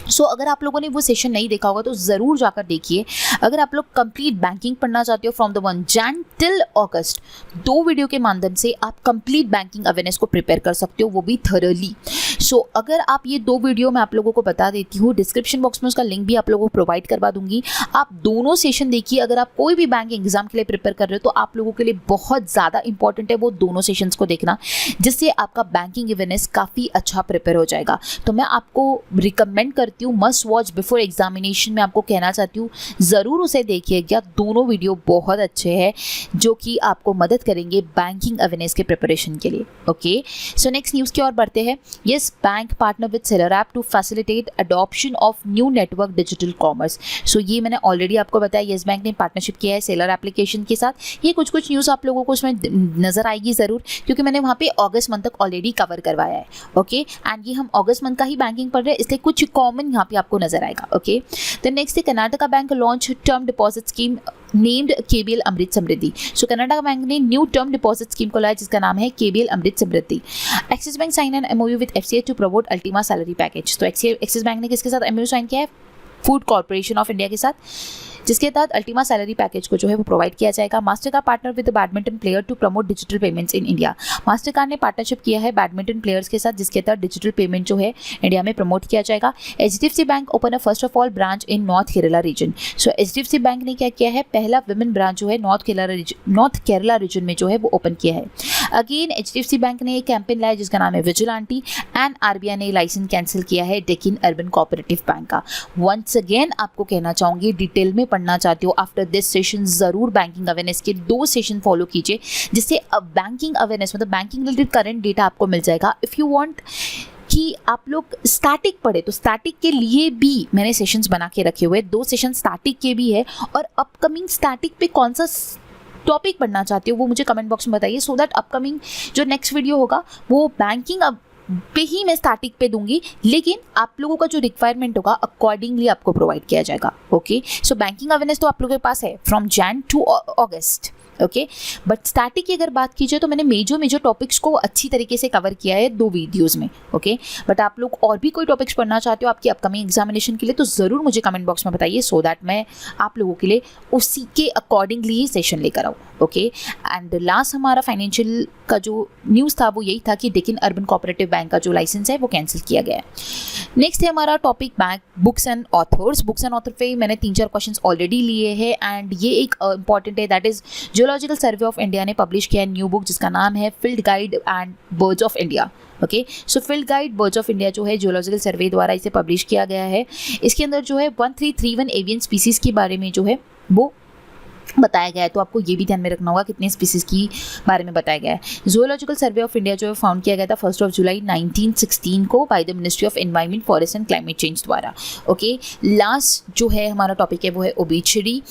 सो अगर आप लोगों ने वो सेशन नहीं देखा होगा तो ज़रूर जाकर देखिए। अगर आप लोग कंप्लीट बैंकिंग पढ़ना चाहते हो फ्रॉम द 1 जन टिल अगस्त, 2 वीडियो के माध्यम से आप कंप्लीट बैंकिंग अवेयरनेस को प्रिपेयर कर सकते हो, वो भी थरली। सो अगर आप ये 2 वीडियो मैं आप लोगों को बता देती हूँ, डिस्क्रिप्शन बॉक्स में उसका लिंक भी आप लोगों को प्रोवाइड करवा दूंगी। आप दोनों सेशन देखिए। अगर आप कोई भी बैंक एग्जाम के लिए प्रिपेयर कर रहे हो तो आप लोगों के लिए बहुत ज़्यादा इंपॉर्टेंट है वो दोनों सेशंस को देखना, जिससे आपका बैंकिंग अवेयरनेस काफ़ी अच्छा प्रिपेयर हो जाएगा। तो मैं आपको रिकमेंड करती हूँ, मस्ट वॉच बिफोर एग्जामिनेशन में आपको कहना चाहती हूँ ज़रूर उसे देखिएगा। दोनों वीडियो बहुत अच्छे हैं जो कि आपको मदद करेंगे बैंकिंग अवेयरनेस के प्रिपरेशन के लिए। ओके। सो नेक्स्ट न्यूज़ की ओर बढ़ते हैं। Yes, bank partner with seller app to facilitate adoption of new network digital commerce. So ये मैंने ऑलरेडी आपको बताया, यस बैंक ने पार्टनरशिप किया है सेलर एप्लीकेशन के साथ। ये कुछ न्यूज़ आप लोगों को उसमें नजर आएगी ज़रूर, क्योंकि मैंने वहाँ पे अगस्त मंथ तक ऑलरेडी कवर करवाया है। ओके। एंड ये हम अगस्त मंथ का ही बैंकिंग पढ़ रहे हैं, इसलिए कुछ कॉमन यहाँ पे आपको नजर आएगा। ओके। देन नेक्स्ट है Karnataka bank launch term deposit scheme named KBL Amrit Samriddhi. So Karnataka bank ने न्यू टर्म डिपॉजिट स्कीम को लाया जिसका नाम है KBL Amrit Samriddhi. Axis bank sign an MOU with FCI to promote ultima salary package. तो एक्सिस बैंक ने किसके साथ MOU साइन किया है? फूड कॉर्पोरेशन ऑफ इंडिया के साथ। जिसके तहत अल्टीमा सैलरी पैकेज को जो है वो प्रोवाइड किया जाएगा। Mastercard partner with badminton player to promote digital payments in India. Mastercard ने पार्टनरशिप किया है बैडमिंटन प्लेयर्स के साथ, जिसके तहत डिजिटल पेमेंट जो है इंडिया में प्रमोट किया जाएगा। HDFC bank open a first of all branch in north Kerala region. So HDFC bank ने क्या किया है, पहला विमेन ब्रांच जो है नॉर्थ केरला रीजन में जो है वो ओपन किया है। अगेन HDFC बैंक ने एक कैंपेन लाया जिसका नाम है विजिलेंटी, एंड RBI ने लाइसेंस कैंसिल किया है डेक्कन अर्बन कोऑपरेटिव बैंक का। वंस अगेन आपको कहना चाहूंगी, डिटेल में पढ़ना चाहते हो आफ्टर दिस सेशन जरूर बैंकिंग अवेयरनेस के 2 सेशन फॉलो कीजिए, जिससे अब बैंकिंग अवेयरनेस मतलब बैंकिंग रिलेटेड करंट डेटा आपको मिल जाएगा। इफ़ यू वांट कि आप लोग स्टैटिक पढ़े तो स्टैटिक के लिए भी मैंने सेशंस बना के रखे हुए, 2 सेशन स्टैटिक के भी है, और अपकमिंग स्टैटिक पे कौन सा टॉपिक पढ़ना चाहते हो वो मुझे कमेंट बॉक्स में बताइए, सो दैट अपकमिंग जो नेक्स्ट वीडियो होगा वो बैंकिंग पे ही मैं स्टैटिक पे दूंगी, लेकिन आप लोगों का जो रिक्वायरमेंट होगा अकॉर्डिंगली आपको प्रोवाइड किया जाएगा। ओके, सो बैंकिंग अवेयरनेस तो आप लोगों के पास है from Jan to August. Okay, but static की अगर बात कीजिए तो मैंने मेजर टॉपिक्स को अच्छी तरीके से कवर किया है 2 वीडियोस में। ओके, बट आप लोग और भी कोई टॉपिक्स पढ़ना चाहते हो आपकी अपकमिंग एग्जामिनेशन के लिए तो ज़रूर मुझे कमेंट बॉक्स में बताइए, सो दैट मैं आप लोगों के लिए उसी के अकॉर्डिंगली ही सेशन लेकर आऊँ। ओके, एंड लास्ट हमारा फाइनेंशियल का जो न्यूज़ था वो यही था कि डेक्कन अर्बन कोऑपरेटिव बैंक का जो लाइसेंस है वो कैंसिल किया गया है। नेक्स्ट है हमारा topic bank books and authors. Books and author पे मैंने 3-4 क्वेश्चन ऑलरेडी लिए हैं, एंड ये एक इंपॉर्टेंट है, that is geological survey of India ने पब्लिश किया है न्यू बुक जिसका नाम है field guide and birds of India. Okay, so field guide birds of India जो है जियोलॉजिकल सर्वे द्वारा इसे पब्लिश किया गया है। इसके अंदर जो है 1331 एवियन स्पीसीज के बारे में जो है वो बताया गया है, तो आपको ये भी ध्यान में रखना होगा कितने स्पीसीज की बारे में बताया गया है। जियोलॉजिकल सर्वे ऑफ इंडिया जो है फाउंड किया गया था 1 जुलाई 1916 को by the ministry of environment forest and climate change द्वारा। ओके, लास्ट जो है हमारा टॉपिक है वो है obituary.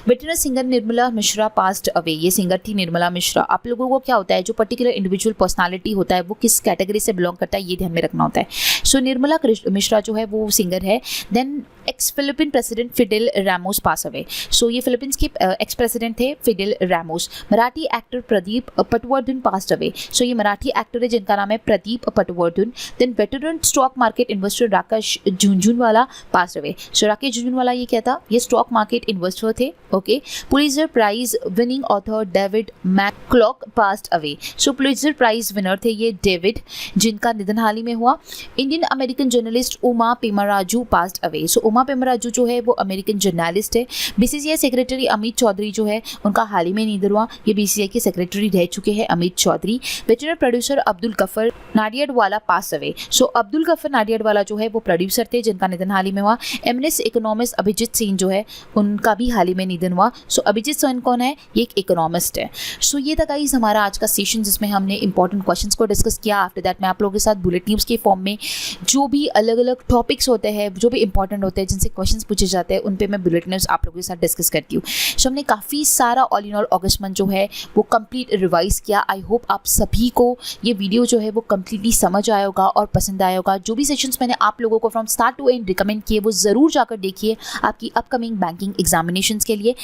Veteran singer Nirmala Mishra passed away. ये सिंगर थी निर्मला मिश्रा। आप लोगों को क्या होता है, जो पर्टिकुलर इंडिविजुअल पर्सनालिटी होता है वो किस कैटेगरी से बिलोंग करता है ये ध्यान में रखना होता है। सो निर्मला मिश्रा जो है वो सिंगर है। Then ex Philippine president Fidel Ramos pass away. So ये फिलीपींस के एक्स प्रेसिडेंट थे Fidel Ramos. Marathi actor Pradeep Patwardhan passed away. So ये मराठी एक्टर है जिनका नाम है Pradeep Patwardhan. Then veteran stock market investor Rakesh Jhunjhunwala passed away. So Rakesh Jhunjhunwala ये क्या था, ये स्टॉक मार्केट इन्वेस्टर थे। Okay, Pulitzer prize winning author David McCullough passed away. So Pulitzer prize winner थे ये डेविड, जिनका निधन हाल ही में हुआ। Indian American journalist Uma Pemmaraju passed away. So Uma Pemmaraju जो है वो अमेरिकन जर्नलिस्ट है। BCCI सेक्रेटरी अमित चौधरी जो है उनका हाल ही में निधन हुआ। ये BCCI के सेक्रेटरी रह चुके हैं Amit Chaudhary. Veteran producer Abdul Gaffar Nadiadwala pass away. So Abdul Gaffar Nadiadwala जो है वो प्रोड्यूसर थे जिनका निधन हाल ही में हुआ। एमएनएस इकोनॉमिस्ट अभिजीत सिंह जो है उनका भी हाल ही में निधन हुआ। सो अभिजीत सिंह कौन है, ये एक इकोनॉमिस्ट है। सो ये था गाइस हमारा आज का सेशन जिसमें हमने इंपॉर्टेंट क्वेश्चंस को डिस्कस किया। आफ्टर दैट मैं आप लोगों के साथ बुलेट न्यूज़ के फॉर्म में जो भी अलग अलग टॉपिक्स होते हैं, जो भी इंपॉर्टेंट होते हैं, जिनसे क्वेश्चंस पूछे जाते हैं, उन पे मैं बुलेट न्यूज़ आप लोगों के साथ डिस्कस करती हूँ। सो हमने काफ़ी सारा all in all August month जो है वो कंप्लीट रिवाइज किया। आई होप आप सभी को ये वीडियो जो है वो कंप्लीटली समझ आया होगा और पसंद आया होगा। जो भी सेशंस मैंने आप लोगों को from start to end recommend किए वो ज़रूर जाकर देखिए आपकी अपकमिंग बैंकिंग एग्जामिनेशंस के लिए।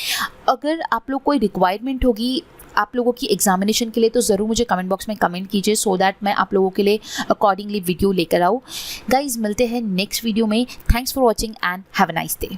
अगर आप लोग कोई रिक्वायरमेंट होगी आप लोगों की एग्जामिनेशन के लिए तो ज़रूर मुझे कमेंट बॉक्स में कमेंट कीजिए, सो दैट मैं आप लोगों के लिए अकॉर्डिंगली वीडियो लेकर आऊँ। गाइज मिलते हैं नेक्स्ट वीडियो में। Thanks for watching and have a nice day.